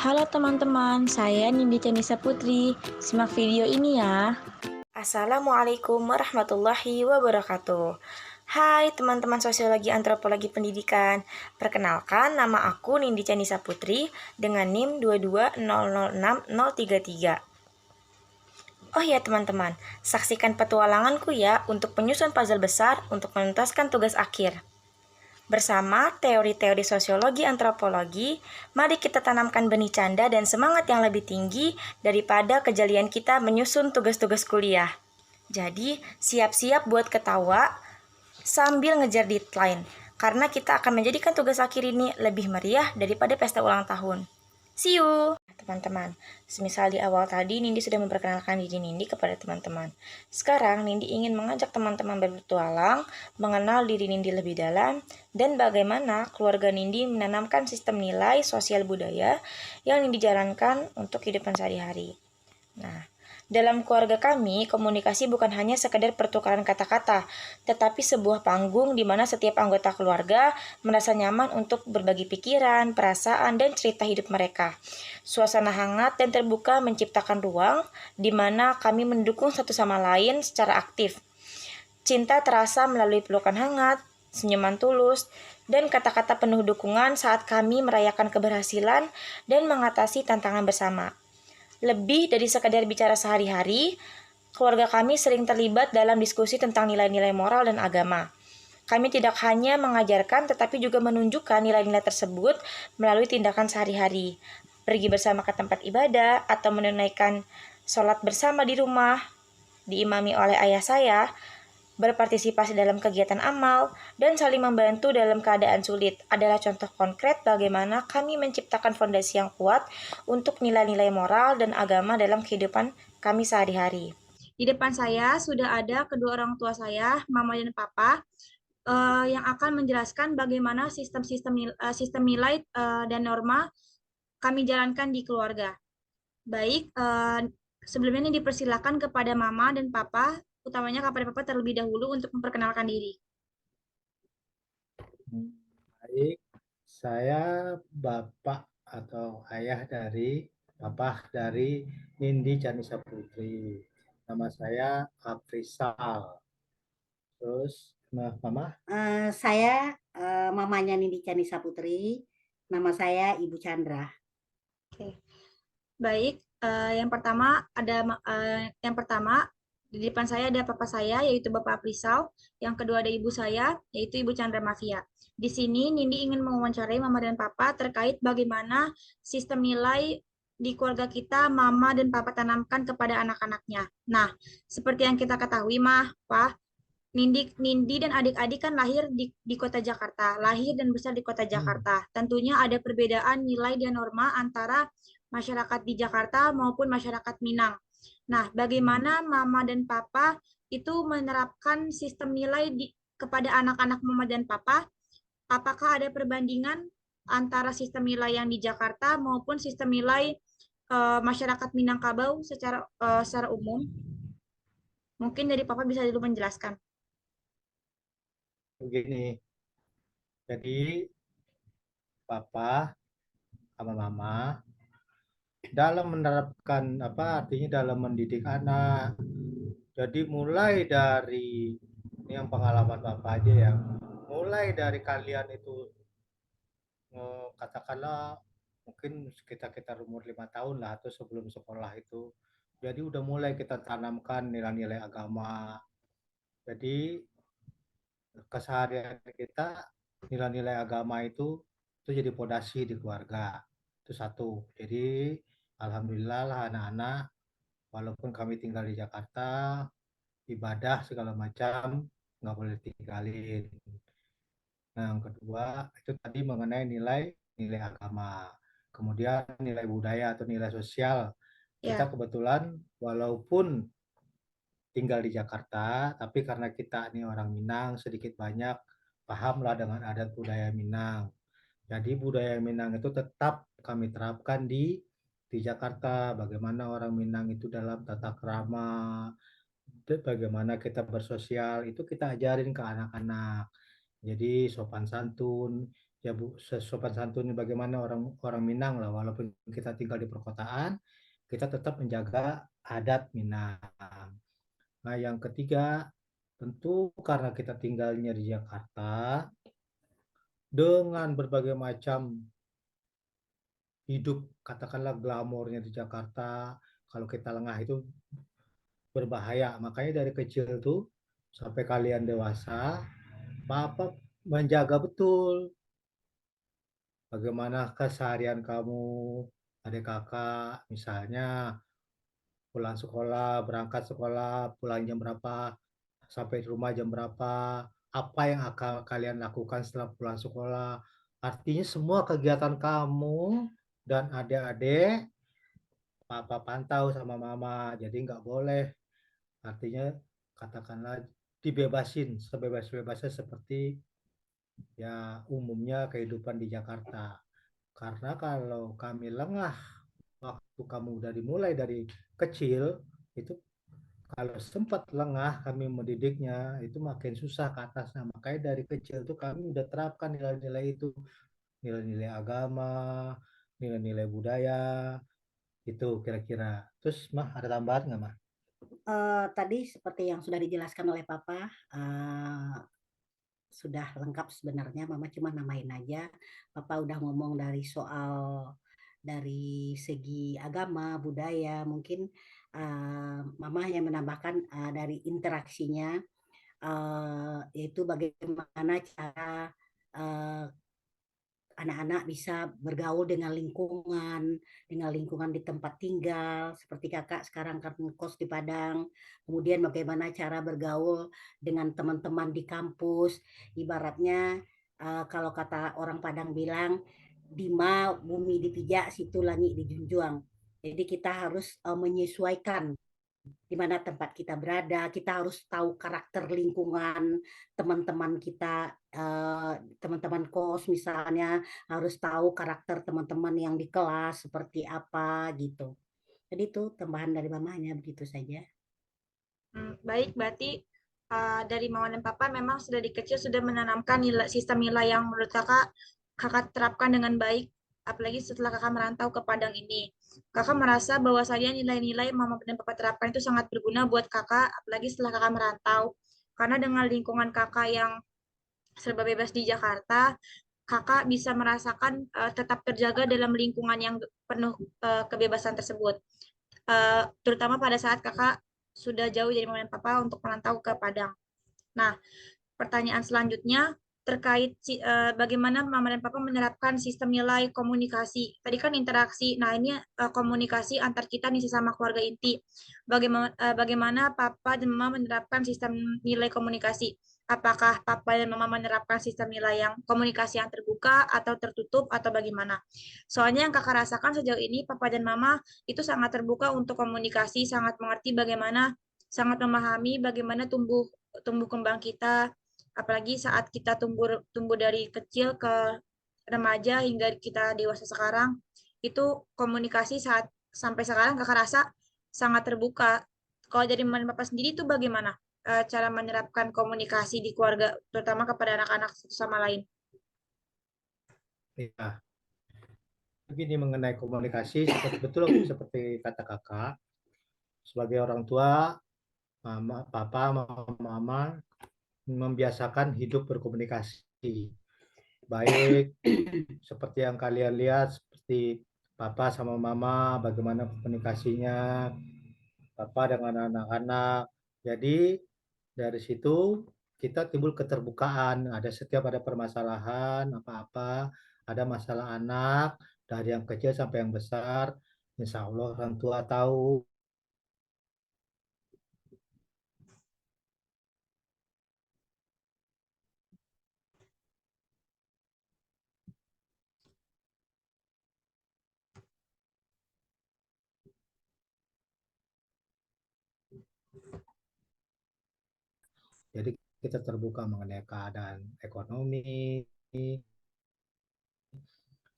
Halo teman-teman, saya Nindi Canisa Putri. Simak video ini ya. Assalamualaikum warahmatullahi wabarakatuh. Hai teman-teman sosiologi antropologi pendidikan. Perkenalkan, nama aku Nindi Canisa Putri dengan NIM 220060033. Oh ya teman-teman, saksikan petualanganku ya untuk penyusun puzzle besar untuk menuntaskan tugas akhir. Bersama teori-teori sosiologi antropologi, mari kita tanamkan benih canda dan semangat yang lebih tinggi daripada kejelian kita menyusun tugas-tugas kuliah. Jadi, siap-siap buat ketawa sambil ngejar deadline, karena kita akan menjadikan tugas akhir ini lebih meriah daripada pesta ulang tahun. See you! Teman-teman, semisal di awal tadi Nindi sudah memperkenalkan diri Nindi kepada teman-teman. Sekarang Nindi ingin mengajak teman-teman berpetualang, mengenal diri Nindi lebih dalam, dan bagaimana keluarga Nindi menanamkan sistem nilai sosial budaya yang Nindi jalankan untuk kehidupan sehari-hari. Nah, dalam keluarga kami, komunikasi bukan hanya sekedar pertukaran kata-kata, tetapi sebuah panggung di mana setiap anggota keluarga merasa nyaman untuk berbagi pikiran, perasaan, dan cerita hidup mereka. Suasana hangat dan terbuka menciptakan ruang di mana kami mendukung satu sama lain secara aktif. Cinta terasa melalui pelukan hangat, senyuman tulus, dan kata-kata penuh dukungan saat kami merayakan keberhasilan dan mengatasi tantangan bersama. Lebih dari sekadar bicara sehari-hari, keluarga kami sering terlibat dalam diskusi tentang nilai-nilai moral dan agama. Kami tidak hanya mengajarkan tetapi juga menunjukkan nilai-nilai tersebut melalui tindakan sehari-hari. Pergi bersama ke tempat ibadah atau menunaikan sholat bersama di rumah, diimami oleh ayah saya, berpartisipasi dalam kegiatan amal, dan saling membantu dalam keadaan sulit adalah contoh konkret bagaimana kami menciptakan fondasi yang kuat untuk nilai-nilai moral dan agama dalam kehidupan kami sehari-hari. Di depan saya sudah ada kedua orang tua saya, Mama dan Papa, yang akan menjelaskan bagaimana sistem nilai dan norma kami jalankan di keluarga. Baik, sebelumnya ini dipersilakan kepada Mama dan Papa, utamanya kepada Papa terlebih dahulu untuk memperkenalkan diri. Baik, saya bapak atau ayah dari bapak dari Nindi Canisa Putri. Nama saya Afrisal. Terus, mama? Saya mamanya Nindi Canisa Putri. Nama saya Ibu Chandra. Oke. Baik, yang pertama di depan saya ada papa saya yaitu Bapak Aprisal, yang kedua ada ibu saya yaitu Ibu Chandra Mafia. Di sini Nindi ingin mewawancarai Mama dan Papa terkait bagaimana sistem nilai di keluarga kita Mama dan Papa tanamkan kepada anak-anaknya. Nah, seperti yang kita ketahui Mah, Pak, Nindi dan adik-adik kan lahir di kota Jakarta, lahir dan besar di kota Jakarta. Tentunya ada perbedaan nilai dan norma antara masyarakat di Jakarta maupun masyarakat Minang. Nah, bagaimana Mama dan Papa itu menerapkan sistem nilai kepada anak-anak Mama dan Papa? Apakah ada perbandingan antara sistem nilai yang di Jakarta maupun sistem nilai masyarakat Minangkabau secara umum? Mungkin dari Papa bisa dulu menjelaskan. Begini, jadi papa sama mama dalam menerapkan artinya dalam mendidik anak. Jadi mulai dari ini yang pengalaman bapak aja ya, mulai dari kalian itu katakanlah mungkin sekitar umur 5 tahun lah atau sebelum sekolah itu. Jadi udah mulai kita tanamkan nilai-nilai agama. Jadi keseharian kita nilai-nilai agama itu jadi fondasi di keluarga. Itu satu. Jadi alhamdulillah lah anak-anak walaupun kami tinggal di Jakarta, ibadah segala macam nggak boleh tinggalin. Nah, yang kedua itu tadi mengenai nilai agama. Kemudian nilai budaya atau nilai sosial. Kita kebetulan walaupun tinggal di Jakarta, tapi karena kita ini orang Minang sedikit banyak pahamlah dengan adat budaya Minang. Jadi budaya Minang itu tetap kami terapkan di Jakarta. Bagaimana orang Minang itu dalam tata krama, bagaimana kita bersosial itu kita ajarin ke anak-anak. Jadi sopan santun. ya Bu, sesopan santun bagaimana orang Minang lah, walaupun kita tinggal di perkotaan, kita tetap menjaga adat Minang. Nah, yang ketiga, tentu karena kita tinggalnya di Jakarta, dengan berbagai macam hidup, katakanlah glamornya di Jakarta, kalau kita lengah itu berbahaya. Makanya dari kecil tuh, sampai kalian dewasa, Bapak menjaga betul bagaimana keseharian kamu, adik kakak, misalnya pulang sekolah, berangkat sekolah, pulang jam berapa, sampai di rumah jam berapa, apa yang akan kalian lakukan setelah pulang sekolah. Artinya semua kegiatan kamu dan adik-adik papa pantau sama mama. Jadi nggak boleh, artinya katakanlah dibebasin sebebas-bebasnya seperti ya umumnya kehidupan di Jakarta. Karena kalau kami lengah waktu kamu dari mulai dari kecil, itu kalau sempat lengah kami mendidiknya itu makin susah ke atasnya. Makanya dari kecil tuh kami udah terapkan nilai-nilai itu, nilai-nilai agama, nilai-nilai budaya, itu kira-kira. Terus mah ada tambahan nggak mah? Tadi seperti yang sudah dijelaskan oleh Papa, sudah lengkap sebenarnya, Mama cuma namain aja. Papa udah ngomong dari segi agama, budaya, mungkin Mama hanya menambahkan dari interaksinya, yaitu bagaimana cara uh, anak-anak bisa bergaul dengan lingkungan di tempat tinggal, seperti kakak sekarang kan kos di Padang, kemudian bagaimana cara bergaul dengan teman-teman di kampus, ibaratnya kalau kata orang Padang bilang, Dima bumi dipijak, situ langit dijunjung. Jadi kita harus menyesuaikan di mana tempat kita berada, kita harus tahu karakter lingkungan teman-teman kita, teman-teman kos misalnya, harus tahu karakter teman-teman yang di kelas seperti apa gitu. Jadi itu tambahan dari mamanya begitu saja. Baik, berarti dari Mama dan Papa memang sudah di kecil sudah menanamkan sistem nilai yang menurut kakak terapkan dengan baik, apalagi setelah kakak merantau ke Padang ini. Kakak merasa bahwasannya nilai-nilai Mama dan Papa terapkan itu sangat berguna buat kakak, apalagi setelah kakak merantau. Karena dengan lingkungan kakak yang serba bebas di Jakarta, kakak bisa merasakan tetap terjaga dalam lingkungan yang penuh kebebasan tersebut. Terutama pada saat kakak sudah jauh dari mama dan papa untuk merantau ke Padang. Nah, pertanyaan selanjutnya terkait bagaimana mama dan papa menerapkan sistem nilai komunikasi. Tadi kan interaksi, nah ini komunikasi antar kita nih sesama keluarga inti. Bagaimana papa dan mama menerapkan sistem nilai komunikasi? Apakah papa dan mama menerapkan sistem nilai yang komunikasi yang terbuka atau tertutup atau bagaimana? Soalnya yang kakak rasakan sejauh ini papa dan mama itu sangat terbuka untuk komunikasi, sangat mengerti bagaimana, sangat memahami bagaimana tumbuh tumbuh kembang kita, apalagi saat kita tumbuh dari kecil ke remaja hingga kita dewasa sekarang, itu komunikasi saat sampai sekarang kakak rasa sangat terbuka. Kalau dari mama papa sendiri itu bagaimana cara menerapkan komunikasi di keluarga, terutama kepada anak-anak satu sama lain? Ya, begini mengenai komunikasi, betul seperti kata kakak, sebagai orang tua, mama, papa, mama membiasakan hidup berkomunikasi. Baik seperti yang kalian lihat, seperti papa sama mama, bagaimana komunikasinya, papa dengan anak-anak. Jadi dari situ kita timbul keterbukaan. Ada permasalahan apa-apa, ada masalah anak dari yang kecil sampai yang besar. Insya Allah orang tua tahu. Jadi kita terbuka mengenai keadaan ekonomi.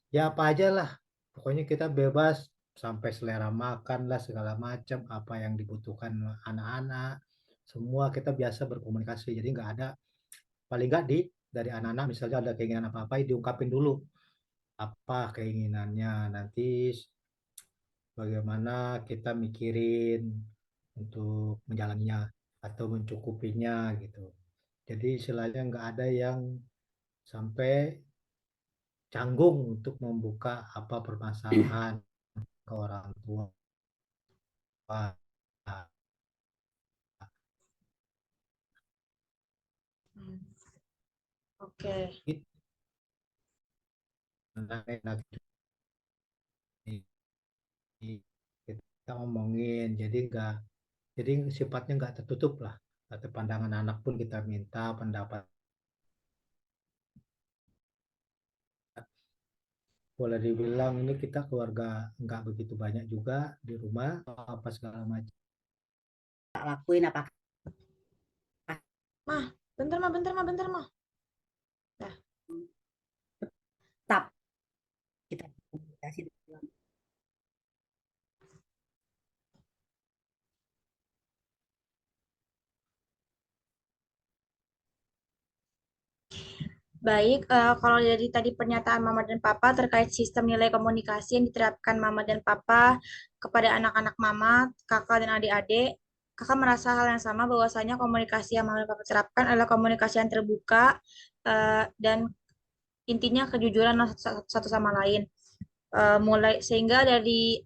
Ya apa aja lah. Pokoknya kita bebas sampai selera makan lah segala macam apa yang dibutuhkan anak-anak. Semua kita biasa berkomunikasi. Jadi nggak ada, paling nggak di dari anak-anak misalnya ada keinginan apa-apa diungkapin dulu apa keinginannya, nanti bagaimana kita mikirin untuk menjalaninya atau mencukupinya gitu. Jadi istilahnya nggak ada yang sampai canggung untuk membuka apa permasalahan ke orang tua. Hmm, Oke. Itu kita ngomongin, jadi sifatnya nggak tertutup lah. Atau pandangan anak pun kita minta pendapat. Boleh dibilang ini kita keluarga nggak begitu banyak juga di rumah apa segala macam. lakuin apa Mah, bentar mah, bentar mah, bentar mah. Nah, tetap kita komunikasi dengan baik, kalau dari tadi pernyataan Mama dan Papa terkait sistem nilai komunikasi yang diterapkan Mama dan Papa kepada anak-anak Mama, kakak dan adik-adik, kakak merasa hal yang sama bahwasanya komunikasi yang Mama dan Papa terapkan adalah komunikasi yang terbuka dan intinya kejujuran satu sama lain. Mulai sehingga dari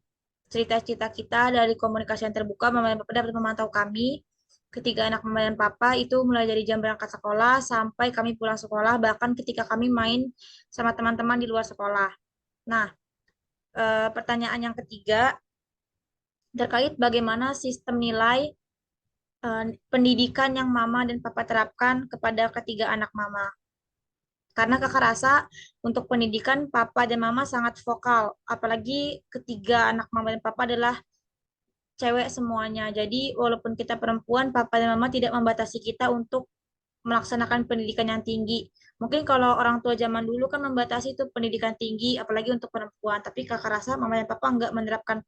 cerita-cerita kita dari komunikasi yang terbuka, Mama dan Papa dapat memantau kami ketiga anak Mama dan Papa itu mulai dari jam berangkat sekolah sampai kami pulang sekolah, bahkan ketika kami main sama teman-teman di luar sekolah. Nah, pertanyaan yang ketiga terkait bagaimana sistem nilai pendidikan yang Mama dan Papa terapkan kepada ketiga anak Mama. Karena kakak rasa untuk pendidikan Papa dan Mama sangat vokal, apalagi ketiga anak Mama dan Papa adalah cewek semuanya. Jadi walaupun kita perempuan, Papa dan Mama tidak membatasi kita untuk melaksanakan pendidikan yang tinggi. Mungkin kalau orang tua zaman dulu kan membatasi itu pendidikan tinggi, apalagi untuk perempuan. Tapi kakak rasa Mama dan Papa nggak menerapkan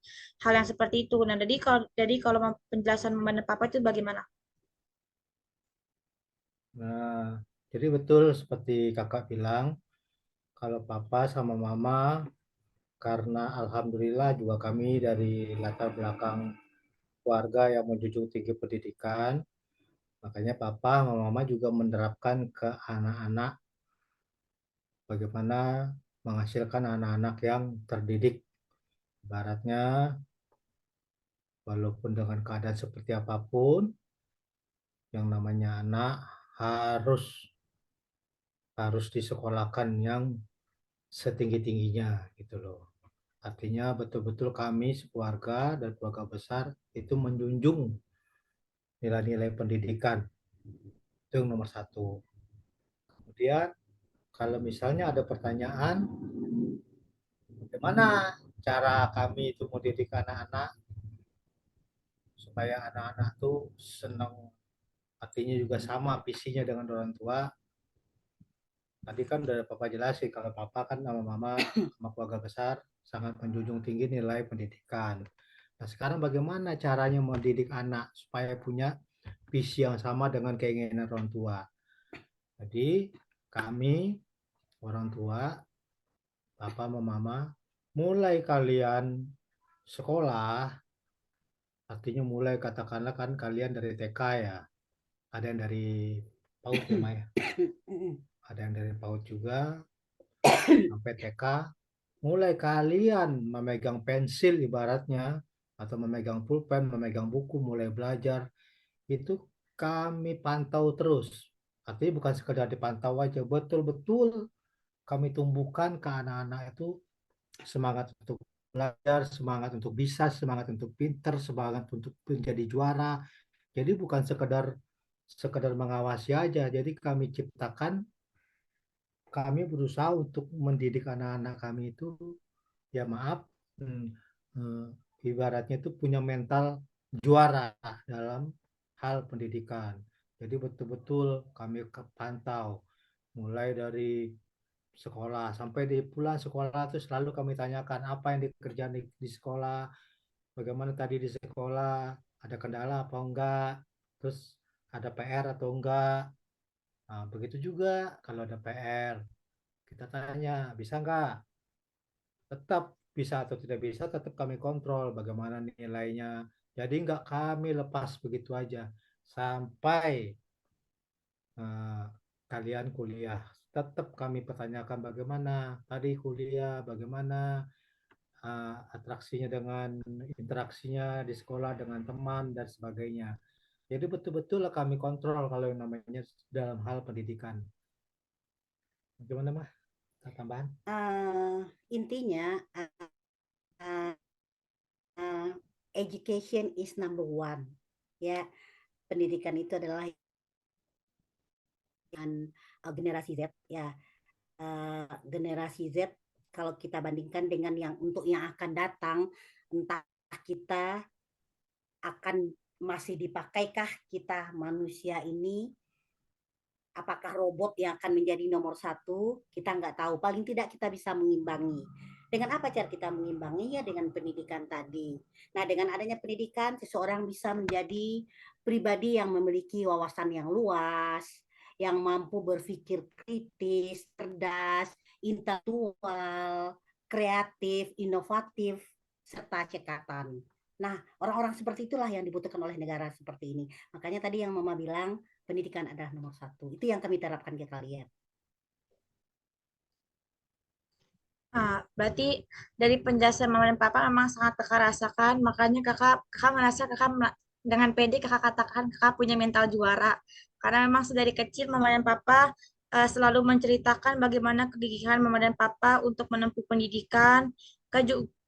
hal yang seperti itu. Nah, jadi kalau penjelasan Mama dan Papa itu bagaimana? Nah, jadi betul seperti kakak bilang, kalau papa sama mama, karena alhamdulillah juga kami dari latar belakang keluarga yang menjunjung tinggi pendidikan, makanya papa sama mama juga menerapkan ke anak-anak bagaimana menghasilkan anak-anak yang terdidik. Ibaratnya, walaupun dengan keadaan seperti apapun, yang namanya anak harus harus disekolahkan yang setinggi-tingginya gitu loh. Artinya betul-betul kami sekeluarga dan keluarga besar itu menjunjung nilai-nilai pendidikan. Itu yang nomor satu. Kemudian kalau misalnya ada pertanyaan, bagaimana cara kami itu mendidik anak-anak supaya anak-anak tuh senang, artinya juga sama visinya dengan orang tua. Tadi kan udah papa jelasin kalau papa kan sama mama sama keluarga besar sangat menjunjung tinggi nilai pendidikan. Nah, sekarang bagaimana caranya mendidik anak supaya punya visi yang sama dengan keinginan orang tua? Jadi kami orang tua, papa sama mama, mulai kalian sekolah, artinya mulai katakanlah kan kalian dari TK ya, ada yang dari PAUD ya Maya, ada yang dari PAUD juga sampai TK, mulai kalian memegang pensil ibaratnya atau memegang pulpen, memegang buku, mulai belajar itu kami pantau terus. Artinya bukan sekedar dipantau aja, betul-betul kami tumbuhkan ke anak-anak itu semangat untuk belajar, semangat untuk bisa, semangat untuk pinter, semangat untuk menjadi juara. Jadi bukan sekedar sekedar mengawasi aja. Jadi kami berusaha untuk mendidik anak-anak kami itu ya maaf, hmm, eh, ibaratnya itu punya mental juara dalam hal pendidikan. Jadi betul-betul kami pantau mulai dari sekolah sampai di pulang sekolah itu selalu kami tanyakan apa yang dikerjakan di sekolah, bagaimana tadi di sekolah, ada kendala apa enggak, terus ada PR atau enggak. Nah, begitu juga kalau ada PR, kita tanya, bisa nggak? Tetap bisa atau tidak bisa, tetap kami kontrol bagaimana nilainya. Jadi nggak kami lepas begitu aja sampai eh, kalian kuliah. Tetap kami pertanyakan bagaimana tadi kuliah, bagaimana atraksinya dengan interaksinya di sekolah dengan teman dan sebagainya. Jadi betul-betul kami kontrol kalau yang namanya dalam hal pendidikan. Gimana mah tambahan? Intinya uh, uh, education is number one. Ya, pendidikan itu adalah yang generasi Z ya. Generasi Z kalau kita bandingkan dengan yang untuk yang akan datang, entah kita akan masih dipakaikah kita manusia ini, apakah robot yang akan menjadi nomor satu, kita nggak tahu. Paling tidak kita bisa mengimbangi. Dengan apa cara kita mengimbangi? Ya dengan pendidikan tadi. Nah, dengan adanya pendidikan, seseorang bisa menjadi pribadi yang memiliki wawasan yang luas, yang mampu berpikir kritis, cerdas, intelektual, kreatif, inovatif, serta cekatan. Nah, orang-orang seperti itulah yang dibutuhkan oleh negara seperti ini. Makanya tadi yang Mama bilang, pendidikan adalah nomor satu. Itu yang kami terapkan ke kalian. Nah, berarti dari penjelasan Mama dan Papa memang sangat kakak rasakan, makanya kakak merasa dengan pede kakak katakan kakak punya mental juara. Karena memang sedari kecil Mama dan Papa selalu menceritakan bagaimana kegigihan Mama dan Papa untuk menempuh pendidikan.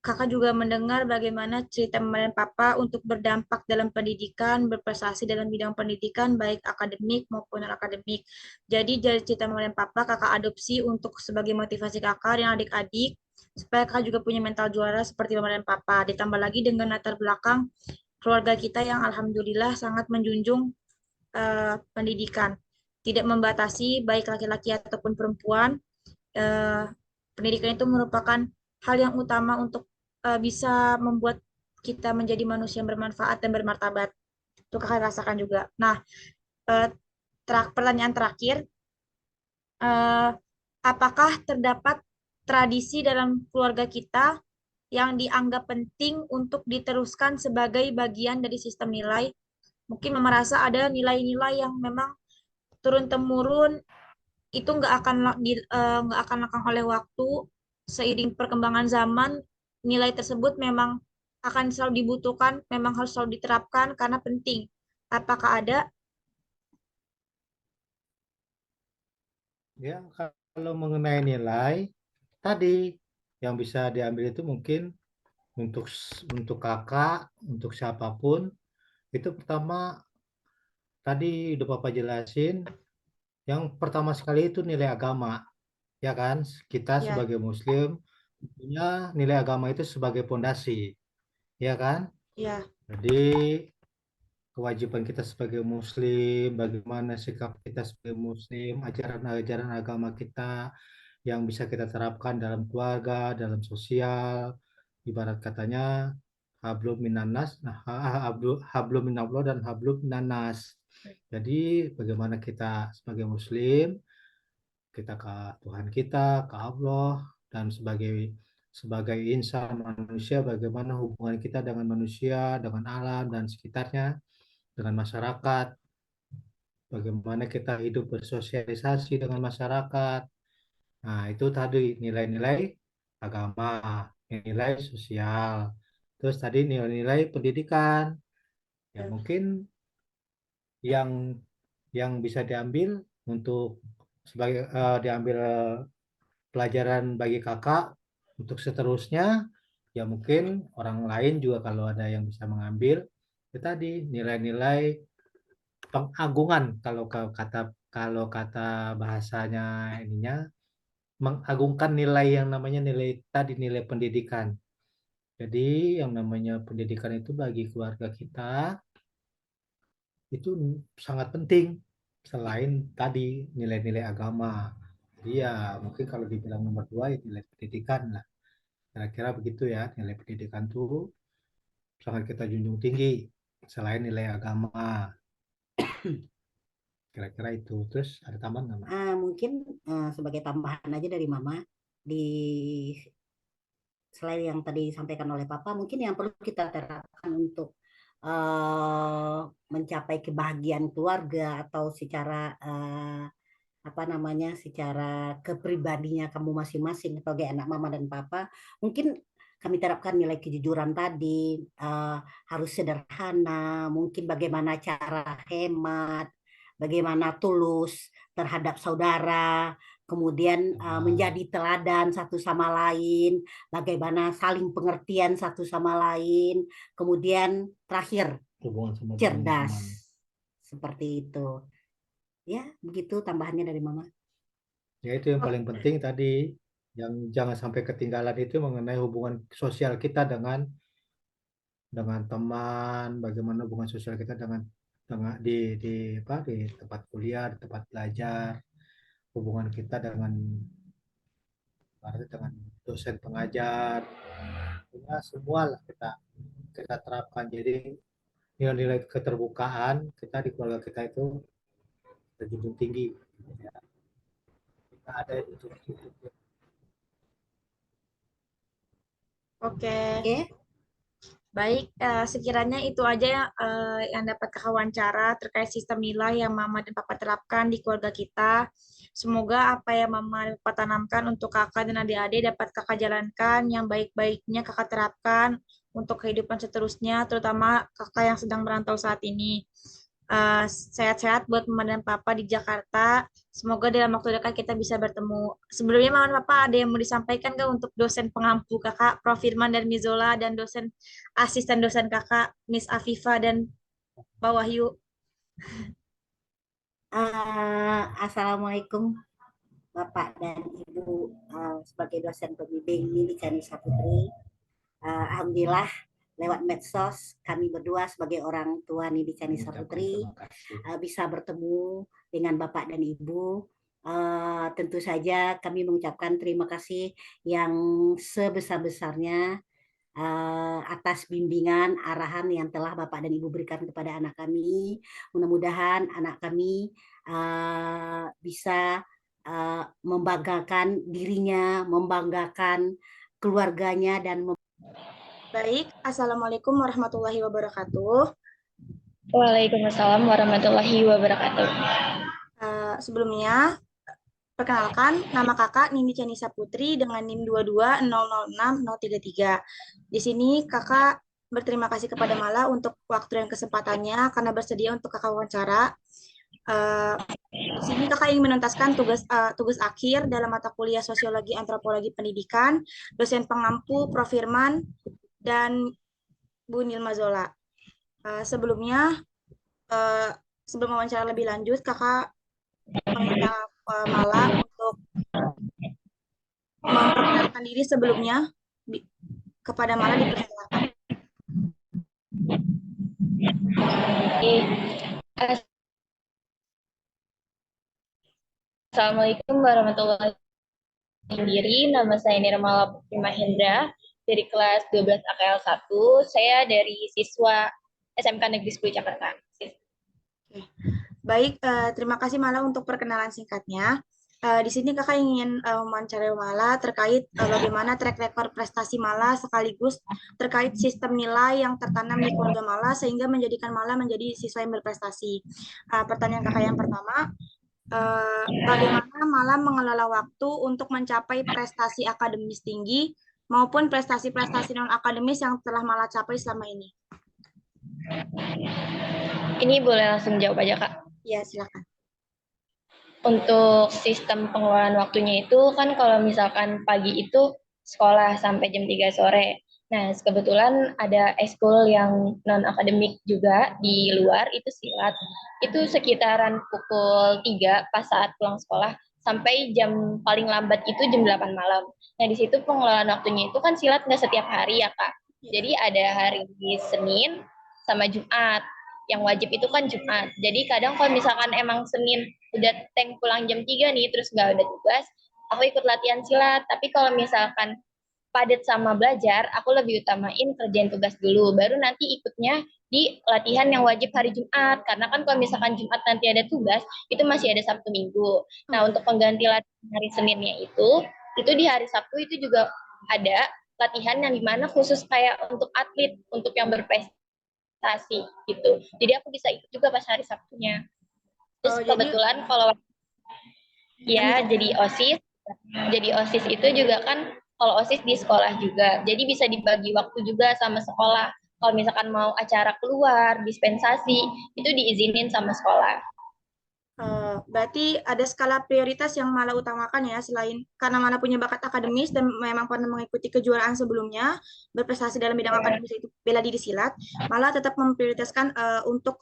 Kakak juga mendengar bagaimana cerita Mama dan Papa untuk berdampak dalam pendidikan, berprestasi dalam bidang pendidikan, baik akademik maupun non-akademik. Jadi dari cerita Mama dan Papa, kakak adopsi untuk sebagai motivasi kakak dan adik-adik, supaya kakak juga punya mental juara seperti Mama dan Papa. Ditambah lagi dengan latar belakang keluarga kita yang alhamdulillah sangat menjunjung pendidikan. Tidak membatasi baik laki-laki ataupun perempuan. Eh, Pendidikan itu merupakan hal yang utama untuk bisa membuat kita menjadi manusia yang bermanfaat dan bermartabat. Itu kakak rasakan juga. Nah, eh, pertanyaan terakhir, eh, apakah terdapat tradisi dalam keluarga kita yang dianggap penting untuk diteruskan sebagai bagian dari sistem nilai? Mungkin merasa ada nilai-nilai yang memang turun-temurun itu nggak akan lekang oleh waktu. Seiring perkembangan zaman, nilai tersebut memang akan selalu dibutuhkan, memang harus selalu diterapkan karena penting. Apakah ada? Ya, kalau mengenai nilai tadi yang bisa diambil itu mungkin untuk kakak, untuk siapapun, itu pertama tadi udah Papa jelasin, yang pertama sekali itu nilai agama, ya kan? Kita Ya, sebagai Muslim punya nilai agama itu sebagai pondasi, ya kan? ya. Jadi kewajiban kita sebagai Muslim, bagaimana sikap kita sebagai Muslim, ajaran-ajaran agama kita yang bisa kita terapkan dalam keluarga, dalam sosial, ibarat katanya hablum minanas, nah hablum minallah dan hablum minanas. Jadi bagaimana kita sebagai Muslim, kita ke Tuhan kita, ke Allah, dan sebagai sebagai insan manusia, bagaimana hubungan kita dengan manusia, dengan alam dan sekitarnya, dengan masyarakat, bagaimana kita hidup bersosialisasi dengan masyarakat. Nah, itu tadi nilai-nilai agama, nilai sosial. Terus tadi nilai-nilai pendidikan. Ya Ya. mungkin yang bisa diambil untuk sebagai diambil pelajaran bagi kakak untuk seterusnya, ya mungkin orang lain juga kalau ada yang bisa mengambil, itu tadi nilai-nilai pengagungan kalau kata bahasanya ininya mengagungkan nilai yang namanya nilai tadi nilai pendidikan. Jadi yang namanya pendidikan itu bagi keluarga kita itu sangat penting selain tadi nilai-nilai agama. Jadi ya mungkin kalau dibilang nomor dua ya nilai pendidikan lah. Kira-kira begitu ya, nilai pendidikan tuh sangat kita junjung tinggi selain nilai agama. Kira-kira itu. Terus ada tambahan nggak, Mbak? Mungkin sebagai tambahan aja dari Mama, di selain yang tadi disampaikan oleh Papa, mungkin yang perlu kita terapkan untuk mencapai kebahagiaan keluarga atau secara apa namanya, secara kepribadinya kamu masing-masing sebagai anak Mama dan Papa, mungkin kami terapkan nilai kejujuran tadi, harus sederhana, mungkin bagaimana cara hemat, bagaimana tulus terhadap saudara, kemudian menjadi teladan satu sama lain, bagaimana saling pengertian satu sama lain, kemudian terakhir Hubungan sama cerdas, teman. seperti itu. Ya, begitu tambahannya dari Mama. Ya itu yang paling penting tadi, yang jangan sampai ketinggalan itu mengenai hubungan sosial kita dengan teman, bagaimana hubungan sosial kita dengan di apa di tempat kuliah, di tempat belajar, hubungan kita dengan dosen pengajar, ya semua lah kita terapkan. Jadi nilai-nilai keterbukaan kita di keluarga kita itu terjunjung tinggi. Ya. Kita ada itu. Oke, Oke. baik. Sekiranya itu aja yang dapat kakak wawancara terkait sistem nilai yang Mama dan Papa terapkan di keluarga kita. Semoga apa yang Mama dan Papa tanamkan untuk kakak dan adik-adik dapat kakak jalankan yang baik-baiknya kakak terapkan untuk kehidupan seterusnya, terutama kakak yang sedang merantau saat ini. Sehat-sehat buat Mama dan Papa di Jakarta. Semoga dalam waktu dekat kita bisa bertemu. Sebelumnya Mama dan Papa ada yang mau disampaikan nggak untuk dosen pengampu kakak, Prof. Firman dan Mizola, dan dosen asisten dosen kakak, Miss Afifa dan Pak Wahyu? Assalamualaikum Bapak dan Ibu, sebagai dosen pembimbing Nini Chanisa Putri. Alhamdulillah lewat medsos kami berdua sebagai orang tua Nini Chanisa Putri bisa bertemu dengan Bapak dan Ibu. Tentu saja kami mengucapkan terima kasih yang sebesar-besarnya atas bimbingan, arahan yang telah Bapak dan Ibu berikan kepada anak kami. Mudah-mudahan anak kami bisa membanggakan dirinya, membanggakan keluarganya, dan Baik, Assalamualaikum warahmatullahi wabarakatuh. Waalaikumsalam warahmatullahi wabarakatuh. Sebelumnya, perkenalkan, nama kakak Nini Chanisa Putri dengan NIM 22006-033. Di sini kakak berterima kasih kepada Mala untuk waktu dan kesempatannya karena bersedia untuk kakak wawancara. Di sini kakak ingin menuntaskan tugas akhir dalam mata kuliah Sosiologi Antropologi Pendidikan, dosen pengampu Prof. Firman dan Bu Nilma Zola. Sebelumnya, sebelum wawancara lebih lanjut, kakak meminta Mala untuk memperkenalkan diri sebelumnya. Kepada Mala dipersilakan. Assalamualaikum warahmatullahi wabarakatuh. Nama saya Nirmala Putri Mahendra dari kelas 12 AKL 1. Saya dari siswa SMK Negeri 10 Jakarta. Baik, terima kasih Mala untuk perkenalan singkatnya. Di sini kakak ingin mewawancarai Mala terkait bagaimana track record prestasi Mala sekaligus terkait sistem nilai yang tertanam di keluarga Mala sehingga menjadikan Mala menjadi siswa yang berprestasi. Pertanyaan kakak yang pertama, bagaimana Mala mengelola waktu untuk mencapai prestasi akademis tinggi maupun prestasi-prestasi non-akademis yang telah Mala capai selama ini? Ini boleh langsung jawab aja, Kak? Ya, silakan. Untuk sistem pengelolaan waktunya itu kan kalau misalkan pagi itu sekolah sampai jam 3 sore. Nah, kebetulan ada ekskul yang non-akademik juga di luar, itu silat. Itu sekitaran pukul 3 pas saat pulang sekolah, sampai jam paling lambat itu jam 8 malam. Nah, di situ pengelolaan waktunya itu kan silat nggak setiap hari ya, Kak. Jadi ada hari Senin sama Jumat. Yang wajib itu kan Jumat. Jadi kadang kalau misalkan emang Senin udah pulang jam 3 nih, terus nggak ada tugas, aku ikut latihan silat. Tapi kalau misalkan padat sama belajar, aku lebih utamain kerjain tugas dulu, baru nanti ikutnya di latihan yang wajib hari Jumat. Karena kan kalau misalkan Jumat nanti ada tugas, itu masih ada Sabtu Minggu. Nah, untuk pengganti latihan hari Seninnya itu di hari Sabtu itu juga ada latihan yang dimana khusus kayak untuk atlet, untuk yang berprestasi gitu. Jadi aku bisa ikut juga pas hari Sabtunya. Terus kebetulan kalau ya jadi OSIS, itu juga kan kalau OSIS di sekolah juga. Jadi bisa dibagi waktu juga sama sekolah. Kalau misalkan mau acara keluar, dispensasi, itu diizinin sama sekolah. Berarti ada skala prioritas yang Mala utamakan ya, selain karena Mala punya bakat akademis dan memang pernah mengikuti kejuaraan sebelumnya, berprestasi dalam bidang akademis itu bela diri silat, Mala tetap memprioritaskan untuk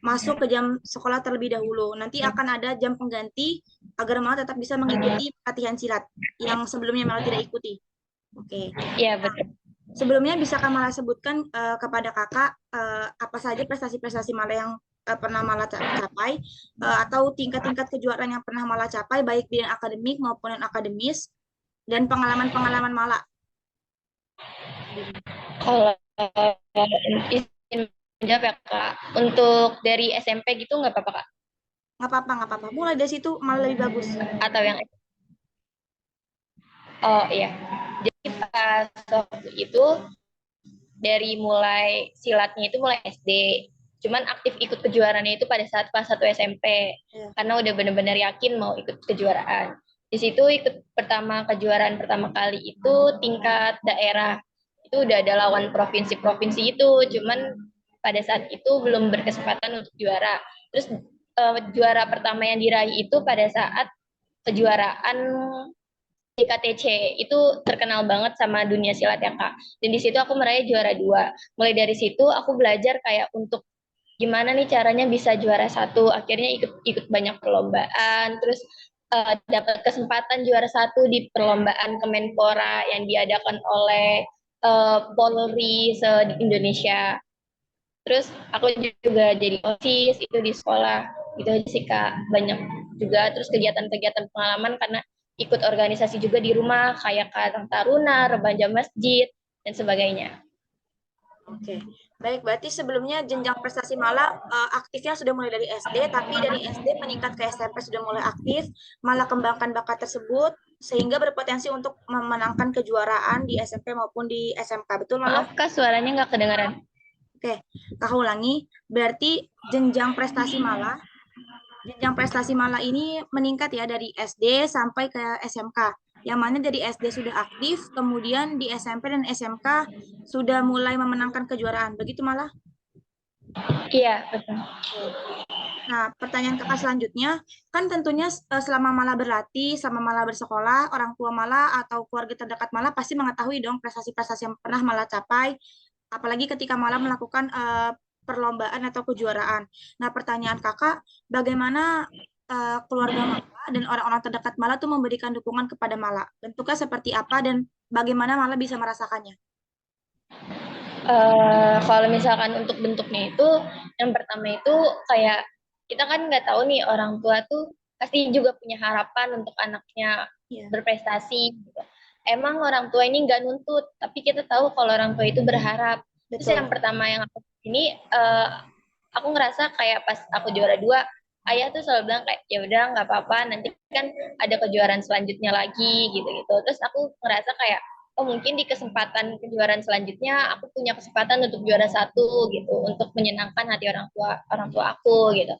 masuk ke jam sekolah terlebih dahulu. Nanti akan ada jam pengganti agar Mala tetap bisa mengikuti latihan silat yang sebelumnya Mala tidak ikuti. Oke. Iya, betul. Sebelumnya bisakah Mala sebutkan kepada kakak apa saja prestasi-prestasi Mala yang pernah Mala capai atau tingkat-tingkat kejuaraan yang pernah Mala capai baik di akademik maupun non akademis dan pengalaman-pengalaman Mala. Kalau izin menjawab ya Kak, untuk dari SMP gitu nggak apa-apa Kak? Nggak apa-apa. Mulai dari situ malah lebih bagus. Atau yang oh iya. Jadi pas waktu itu dari mulai silatnya itu mulai SD. Cuman aktif ikut kejuaraannya itu pada saat kelas 1 SMP. Karena udah benar-benar yakin mau ikut kejuaraan. Di situ ikut kejuaraan pertama kali itu tingkat daerah. Itu udah ada lawan provinsi-provinsi itu. Cuman pada saat itu belum berkesempatan untuk juara. Terus juara pertama yang diraih itu pada saat kejuaraan DKTC itu terkenal banget sama dunia silat ya Kak. Dan di situ aku meraih juara 2. Mulai dari situ aku belajar kayak untuk gimana nih caranya bisa juara 1. Akhirnya ikut banyak perlombaan, terus dapat kesempatan juara 1 di perlombaan Kemenpora yang diadakan oleh Polri se-Indonesia. Terus aku juga jadi OSIS itu di sekolah. Gitu aja sih Kak. Banyak juga terus kegiatan-kegiatan pengalaman karena ikut organisasi juga di rumah kayak Karang Taruna, Remaja Masjid dan sebagainya. Oke, baik. Berarti sebelumnya jenjang prestasi Mala aktifnya sudah mulai dari SD, tapi dari SD meningkat ke SMP sudah mulai aktif, Mala kembangkan bakat tersebut sehingga berpotensi untuk memenangkan kejuaraan di SMP maupun di SMK. Betul Mala? Maaf Kak, suaranya nggak kedengaran. Oke, Kakak ulangi. Berarti jenjang prestasi Mala ini meningkat ya dari SD sampai ke SMK. Yang mana dari SD sudah aktif, kemudian di SMP dan SMK sudah mulai memenangkan kejuaraan. Begitu Mala? Iya, betul. Nah, pertanyaan kakak selanjutnya, kan tentunya selama Mala berlatih, selama Mala bersekolah, orang tua Mala atau keluarga terdekat Mala pasti mengetahui dong prestasi-prestasi yang pernah Mala capai, apalagi ketika Mala melakukan perlombaan atau kejuaraan. Nah, pertanyaan kakak, bagaimana keluarga Mala dan orang-orang terdekat Mala tuh memberikan dukungan kepada Mala? Bentuknya seperti apa dan bagaimana Mala bisa merasakannya? Kalau misalkan untuk bentuknya itu, yang pertama itu kayak kita kan nggak tahu nih orang tua tuh pasti juga punya harapan untuk anaknya berprestasi. Gitu. Emang orang tua ini nggak nuntut, tapi kita tahu kalau orang tua itu berharap. Betul. Terus yang pertama yang aku ngerasa kayak pas aku juara 2, ayah tuh selalu bilang kayak ya udah nggak apa-apa, nanti kan ada kejuaraan selanjutnya lagi gitu-gitu. Terus aku ngerasa kayak oh mungkin di kesempatan kejuaraan selanjutnya aku punya kesempatan untuk juara 1 gitu, untuk menyenangkan hati orang tua aku gitu.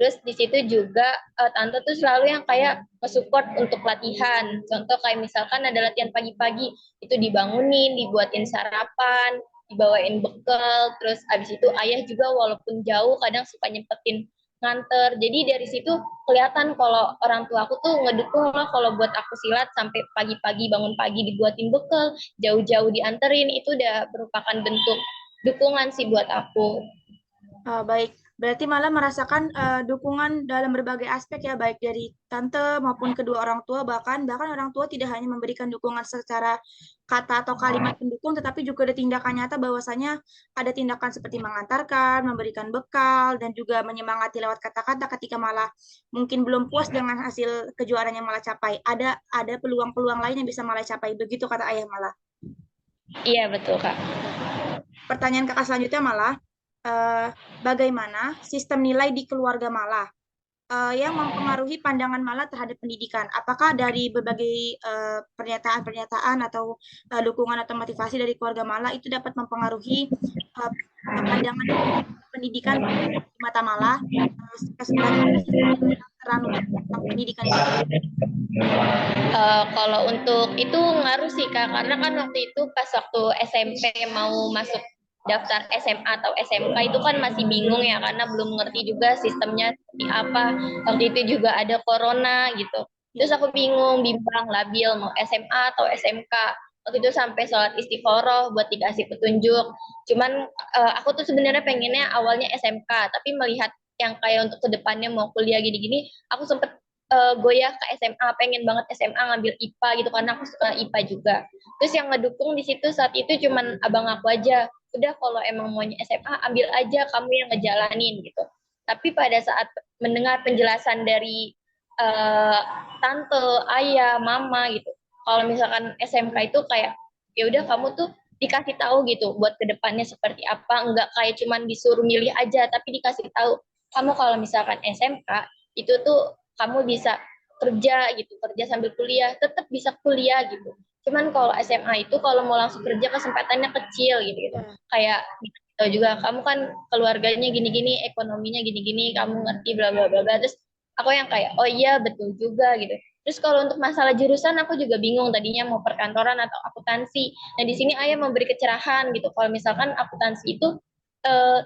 Terus di situ juga tante tuh selalu yang kayak nge-support untuk latihan. Contoh kayak misalkan ada latihan pagi-pagi, itu dibangunin, dibuatin sarapan, dibawain bekal. Terus abis itu ayah juga walaupun jauh kadang suka nyempetin nganter. Jadi dari situ kelihatan kalau orang tua aku tuh ngedukung lah kalau buat aku silat sampai pagi-pagi bangun pagi dibuatin bekal, jauh-jauh dianterin, itu udah merupakan bentuk dukungan sih buat aku. Baik, Berarti malah merasakan dukungan dalam berbagai aspek ya, baik dari tante maupun kedua orang tua, bahkan orang tua tidak hanya memberikan dukungan secara kata atau kalimat pendukung, tetapi juga ada tindakan nyata bahwasanya ada tindakan seperti mengantarkan, memberikan bekal, dan juga menyemangati lewat kata-kata ketika malah mungkin belum puas dengan hasil kejuaraan yang malah capai. Ada peluang-peluang lain yang bisa malah capai. Begitu kata ayah malah. Iya, betul, Kak. Pertanyaan kakak selanjutnya malah, bagaimana sistem nilai di keluarga malah yang mempengaruhi pandangan Mala terhadap pendidikan? Apakah dari berbagai pernyataan-pernyataan atau dukungan atau motivasi dari keluarga Mala itu dapat mempengaruhi pandangan pendidikan di mata Mala? Bagaimana peran untuk pendidikan itu? Kalau untuk itu ngaruh sih Kak, karena kan waktu itu pas waktu SMP mau masuk daftar SMA atau SMK itu kan masih bingung ya, karena belum ngerti juga sistemnya seperti apa. Waktu itu juga ada corona gitu. Terus aku bingung, bimbang, labil mau SMA atau SMK. Waktu itu sampai sholat istiqoroh buat dikasih petunjuk. Cuman aku tuh sebenarnya pengennya awalnya SMK, tapi melihat yang kayak untuk kedepannya mau kuliah gini-gini, aku sempet goyah ke SMA, pengen banget SMA ngambil IPA gitu karena aku suka IPA juga. Terus yang ngedukung di situ saat itu cuman abang aku aja. Udah kalau emang maunya SMA ambil aja, kamu yang ngejalanin gitu. Tapi pada saat mendengar penjelasan dari uh, tante, ayah, mama gitu, kalau misalkan SMK itu kayak ya udah kamu tuh dikasih tahu gitu buat kedepannya seperti apa, enggak kayak cuman disuruh milih aja, tapi dikasih tahu kamu kalau misalkan SMK itu tuh kamu bisa kerja gitu, kerja sambil kuliah, tetap bisa kuliah gitu. Cuman kalau SMA itu kalau mau langsung kerja kesempatannya kecil gitu. Kayak tahu juga kamu kan keluarganya gini-gini, ekonominya gini-gini, kamu ngerti bla bla bla. Terus aku yang kayak oh iya betul juga gitu. Terus kalau untuk masalah jurusan aku juga bingung tadinya mau perkantoran atau akuntansi. Nah di sini ayah memberi kecerahan gitu. Kalau misalkan akuntansi itu eh,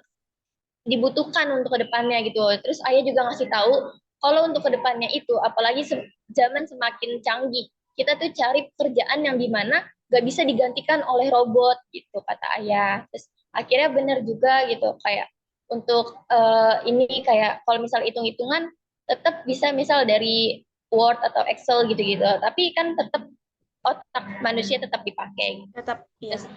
dibutuhkan untuk kedepannya gitu. Terus ayah juga ngasih tahu kalau untuk kedepannya itu, apalagi zaman semakin canggih, kita tuh cari pekerjaan yang dimana gak bisa digantikan oleh robot gitu kata ayah. Terus akhirnya benar juga gitu kayak untuk ini kayak kalau misal hitung-hitungan tetap bisa misal dari Word atau Excel gitu-gitu, tapi kan tetap otak manusia tetap dipakai. Tetap, ya. Terus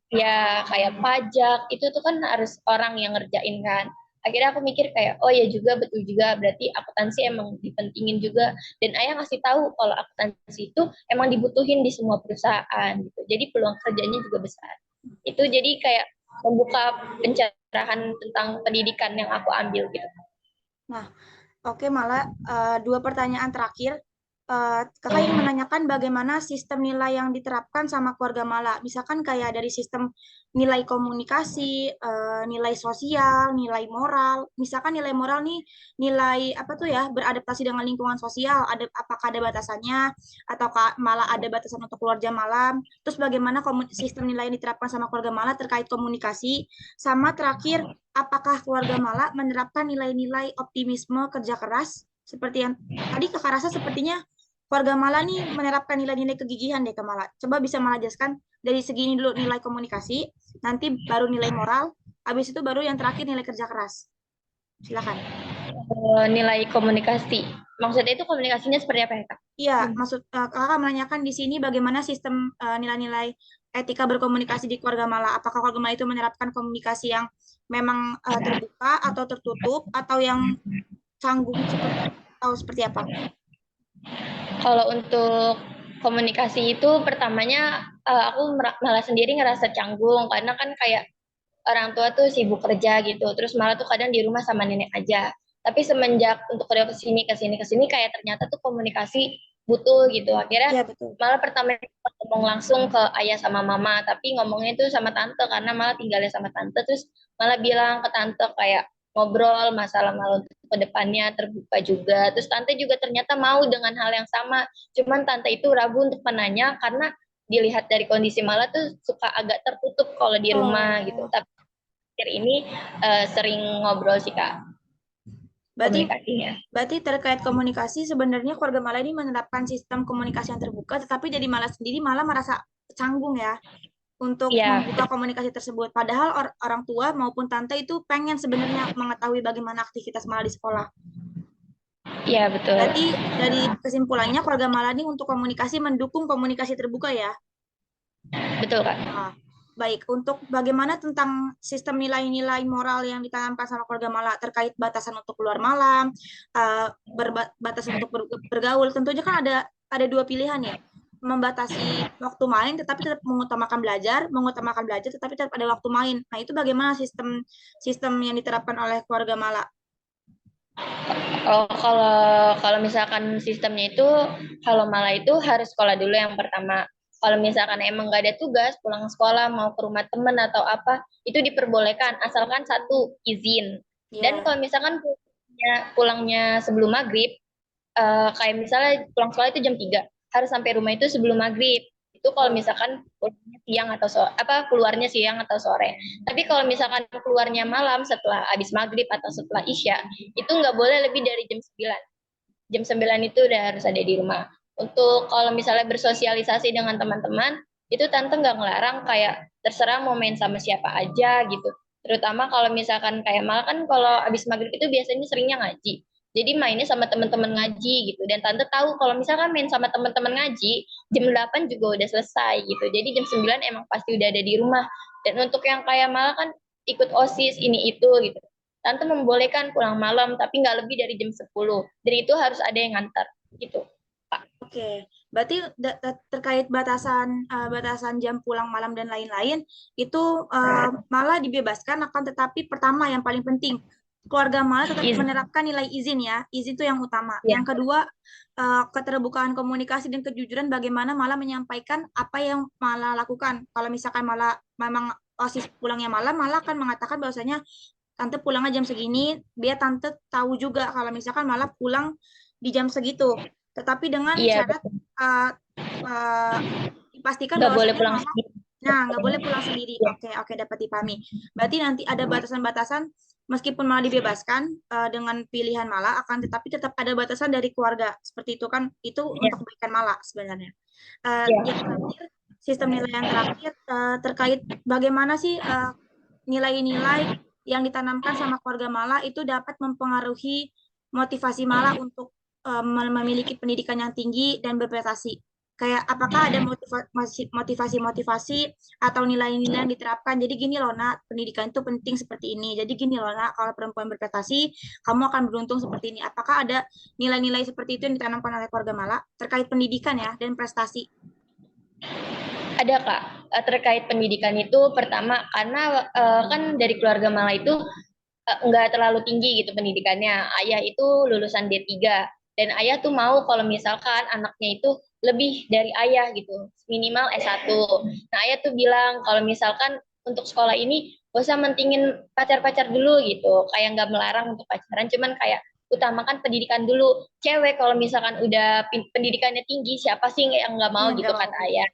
ya kayak pajak itu tuh kan harus orang yang ngerjain kan. Akhirnya aku mikir kayak oh ya juga betul juga, berarti akuntansi emang dipentingin juga, dan ayah ngasih tahu kalau akuntansi itu emang dibutuhin di semua perusahaan gitu, jadi peluang kerjanya juga besar. Itu jadi kayak membuka pencerahan tentang pendidikan yang aku ambil gitu. Nah, oke, malah dua pertanyaan terakhir. Kakak ingin menanyakan bagaimana sistem nilai yang diterapkan sama keluarga Mala. Misalkan kayak dari sistem nilai komunikasi, nilai sosial, nilai moral. Misalkan nilai moral nih, nilai apa tuh ya, beradaptasi dengan lingkungan sosial. Apakah ada batasannya, atau malah ada batasan untuk keluarga Mala. Terus bagaimana sistem nilai yang diterapkan sama keluarga Mala terkait komunikasi. Sama terakhir, apakah keluarga Mala menerapkan nilai-nilai optimisme kerja keras seperti yang tadi kakak rasa sepertinya keluarga Mala nih menerapkan nilai-nilai kegigihan deh ke Mala. Coba bisa Mala jelaskan dari segi ini dulu nilai komunikasi, nanti baru nilai moral, habis itu baru yang terakhir nilai kerja keras. Silakan. Nilai komunikasi. Maksudnya itu komunikasinya seperti apa ya, Kak? Iya, maksud kakak menanyakan di sini bagaimana sistem nilai-nilai etika berkomunikasi di keluarga Mala. Apakah keluarga Mala itu menerapkan komunikasi yang memang terbuka atau tertutup atau yang canggung seperti apa? Kalau untuk komunikasi itu pertamanya aku malah sendiri ngerasa canggung karena kan kayak orang tua tuh sibuk kerja gitu, terus malah tuh kadang di rumah sama nenek aja. Tapi semenjak untuk kerja ke sini kayak ternyata tuh komunikasi butuh gitu. Akhirnya Iya, betul. malah pertama ngomong langsung ke ayah sama mama, tapi ngomongnya tuh sama tante karena malah tinggalnya sama tante, terus malah bilang ke tante kayak ngobrol masalah malu ke depannya terbuka juga. Terus tante juga ternyata mau dengan hal yang sama. Cuman tante itu ragu untuk menanya karena dilihat dari kondisi Mala tuh suka agak tertutup kalau di rumah gitu. Tapi akhir ini sering ngobrol sih Kak. Berarti terkait komunikasi sebenarnya keluarga Mala ini menerapkan sistem komunikasi yang terbuka, tetapi jadi Mala sendiri malah merasa canggung ya. untuk Iya, membuka komunikasi tersebut. Padahal orang tua maupun tante itu pengen sebenarnya mengetahui bagaimana aktivitas Mala di sekolah. iya betul. Berarti dari kesimpulannya keluarga Mala ini untuk komunikasi mendukung komunikasi terbuka ya. Betul, Kak. Nah, baik, untuk bagaimana tentang sistem nilai-nilai moral yang ditanamkan sama keluarga Mala terkait batasan untuk keluar malam, batasan untuk bergaul, tentunya kan ada dua pilihan ya, membatasi waktu main tetapi tetap mengutamakan belajar tetapi tetap ada waktu main. Nah, itu bagaimana sistem sistem yang diterapkan oleh keluarga Mala? Oh, kalau misalkan sistemnya itu, kalau malah itu harus sekolah dulu yang pertama. Kalau misalkan emang nggak ada tugas, pulang sekolah mau ke rumah temen atau apa, itu diperbolehkan asalkan satu izin. Dan Ya, kalau misalkan pulangnya sebelum maghrib, kayak misalnya pulang sekolah itu jam 3, harus sampai rumah itu sebelum maghrib. Itu kalau misalkan pulangnya siang atau keluarnya siang atau sore. Tapi kalau misalkan keluarnya malam setelah habis maghrib atau setelah isya, itu nggak boleh lebih dari jam 9. Jam 9 itu udah harus ada di rumah. Untuk kalau misalnya bersosialisasi dengan teman-teman, itu tante nggak ngelarang, kayak terserah mau main sama siapa aja gitu. Terutama kalau misalkan kayak malah kan kalau habis maghrib itu biasanya seringnya ngaji. Jadi mainnya sama teman-teman ngaji gitu. Dan tante tahu kalau misalkan main sama teman-teman ngaji, jam 8 juga udah selesai gitu. Jadi jam 9 emang pasti udah ada di rumah. Dan untuk yang kayak malah kan ikut OSIS ini itu gitu. Tante membolehkan pulang malam tapi nggak lebih dari jam 10. Dan itu harus ada yang ngantar gitu. oke. Berarti terkait batasan jam pulang malam dan lain-lain itu malah dibebaskan, akan tetapi pertama yang paling penting keluarga malah tetap Izin. menerapkan nilai izin ya. Izin itu yang utama. Ya. Yang kedua keterbukaan komunikasi dan kejujuran bagaimana malah menyampaikan apa yang malah lakukan. Kalau misalkan malah memang OSIS pulangnya malam, malah akan mengatakan bahwasanya tante pulangnya jam segini, biar tante tahu juga kalau misalkan malah pulang di jam segitu. Tetapi dengan Iya, syarat uh, uh, dipastikan nggak boleh bahwasanya pulang mama, sendiri. nah nggak boleh pulang sendiri. Ya. Oke, dapat dipahami. Berarti nanti ada batasan-batasan meskipun malah dibebaskan dengan pilihan malah, akan tetapi tetap ada batasan dari keluarga. Seperti itu kan, itu Ya. untuk kebaikan malah sebenarnya. Ya. Yang terakhir, sistem nilai yang terakhir terkait bagaimana sih nilai-nilai yang ditanamkan sama keluarga Mala itu dapat mempengaruhi motivasi Mala untuk memiliki pendidikan yang tinggi dan berprestasi. Kayak apakah ada motivasi-motivasi atau nilai-nilai yang diterapkan. Jadi gini loh nak, pendidikan itu penting seperti ini. Jadi gini loh nak, kalau perempuan berprestasi, kamu akan beruntung seperti ini. Apakah ada nilai-nilai seperti itu yang ditanamkan oleh keluarga Mala terkait pendidikan ya dan prestasi? Ada Kak, terkait pendidikan itu pertama karena kan dari keluarga Mala itu nggak terlalu tinggi gitu pendidikannya. Ayah itu lulusan D3 dan ayah tuh mau kalau misalkan anaknya itu lebih dari ayah gitu, minimal S1. Nah, ayah tuh bilang kalau misalkan untuk sekolah ini gak usah mentingin pacar-pacar dulu gitu, kayak nggak melarang untuk pacaran, cuman kayak utamakan pendidikan dulu. Cewek kalau misalkan udah pendidikannya tinggi, siapa sih yang nggak mau Iya, gitu nggak kata mau. ayah.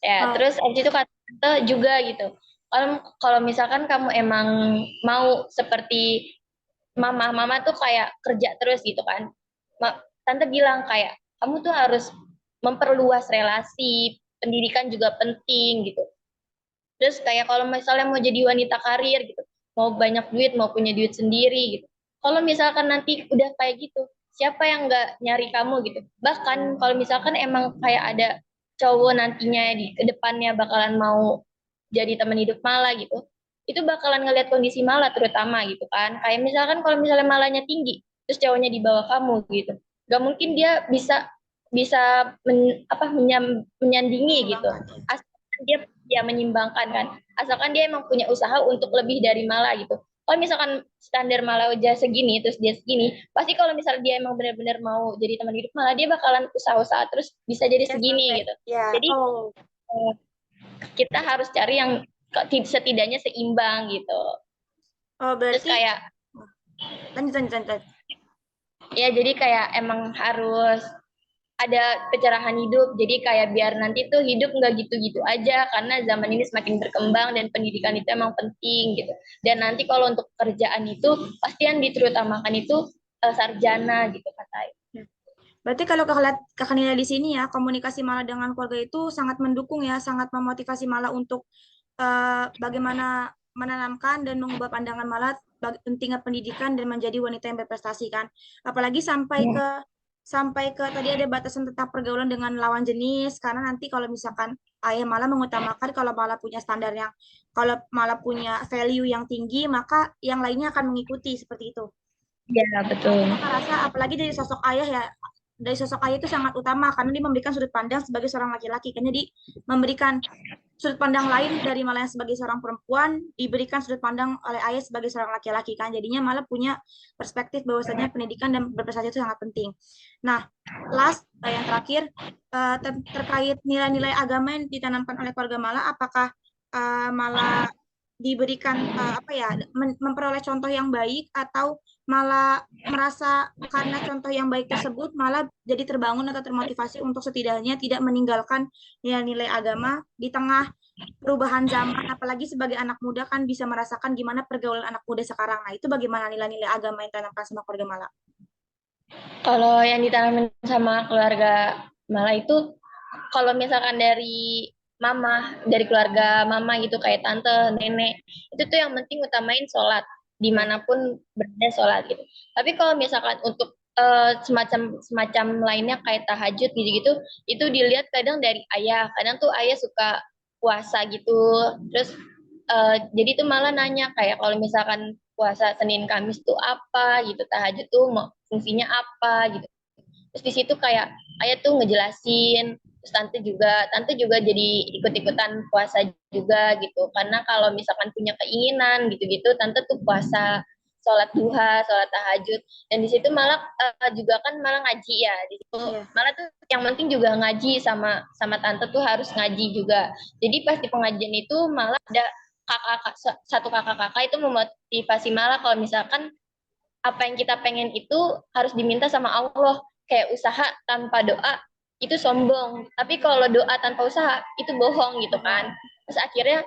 Ya, terus abis itu kata tante juga gitu. Kalau misalkan kamu emang mau seperti mama tuh kayak kerja terus gitu kan. Tante bilang kayak kamu tuh harus memperluas relasi, pendidikan juga penting gitu. Terus kayak kalau misalnya mau jadi wanita karir gitu, mau banyak duit, mau punya duit sendiri gitu. Kalau misalkan nanti udah kayak gitu, siapa yang nggak nyari kamu gitu. Bahkan kalau misalkan emang kayak ada cowok nantinya di kedepannya bakalan mau jadi teman hidup Mala gitu, itu bakalan ngelihat kondisi Mala terutama gitu kan. Kayak misalkan kalau misalnya Malanya tinggi, terus cowoknya di bawah kamu gitu, gak mungkin dia bisa bisa menyandingi gitu. Asalkan dia menyimbangkan kan, asalkan dia emang punya usaha untuk lebih dari Mala gitu. Kalau misalkan standar Mala aja segini terus dia segini, pasti kalau misalnya dia emang benar-benar mau jadi teman hidup Mala, dia bakalan usaha-usaha terus bisa jadi Ya, segini gitu. ya. Jadi kita harus cari yang setidaknya seimbang gitu. Terus Berarti kayak lanjut. ya jadi kayak emang harus ada pencerahan hidup. Jadi kayak biar nanti tuh hidup nggak gitu-gitu aja, karena zaman ini semakin berkembang dan pendidikan itu emang penting gitu. Dan nanti kalau untuk pekerjaan itu pasti yang diterutamakan itu sarjana gitu katanya. Berarti kalau kakak nilai di sini ya, komunikasi Mala dengan keluarga itu sangat mendukung ya, sangat memotivasi Mala untuk bagaimana menanamkan dan mengubah pandangan Mala pentingnya pendidikan dan menjadi wanita yang berprestasi kan. Apalagi sampai ke tadi ada batasan tentang pergaulan dengan lawan jenis, karena nanti kalau misalkan ayah Mala mengutamakan kalau Mala punya standar yang kalau Mala punya value yang tinggi, maka yang lainnya akan mengikuti seperti itu. Iya, Nah, betul. itu kakak rasa apalagi dari sosok ayah ya, dari sosok ayah itu sangat utama karena dia memberikan sudut pandang sebagai seorang laki-laki. Kan jadi memberikan sudut pandang lain dari malah yang sebagai seorang perempuan diberikan sudut pandang oleh ayah sebagai seorang laki-laki kan. Jadinya malah punya perspektif bahwasanya pendidikan dan berprestasi itu sangat penting. Nah, yang terakhir terkait nilai-nilai agama yang ditanamkan oleh keluarga Mala, apakah Mala diberikan memperoleh contoh yang baik atau malah merasa karena contoh yang baik tersebut malah jadi terbangun atau termotivasi untuk setidaknya tidak meninggalkan nilai-nilai agama di tengah perubahan zaman, apalagi sebagai anak muda kan bisa merasakan gimana pergaulan anak muda sekarang. Nah, itu bagaimana nilai-nilai agama yang ditanamkan sama keluarga Mala? Kalau yang ditanamin sama keluarga Mala itu, kalau misalkan dari mama, dari keluarga mama gitu, kayak tante, nenek, itu tuh yang penting utamain sholat, dimanapun berada sholat gitu. Tapi kalau misalkan untuk semacam semacam lainnya kayak tahajud gitu-gitu, itu dilihat kadang dari ayah. Kadang tuh ayah suka puasa gitu, terus jadi tuh malah nanya kayak kalau misalkan puasa Senin Kamis tuh apa gitu, tahajud tuh fungsinya apa gitu. Terus di situ kayak ayah tuh ngejelasin, terus tante juga jadi ikut-ikutan puasa juga gitu. Karena kalau misalkan punya keinginan gitu-gitu, tante tuh puasa, sholat duha, sholat tahajud. Dan di situ malah juga kan malah ngaji ya. Di situ Iya. malah tuh yang penting juga ngaji, sama sama tante tuh harus ngaji juga. Jadi pas di pengajian itu malah ada satu kakak-kakak itu memotivasi malah kalau misalkan apa yang kita pengen itu harus diminta sama Allah. Kayak usaha tanpa doa itu sombong, tapi kalau doa tanpa usaha itu bohong gitu kan. Terus akhirnya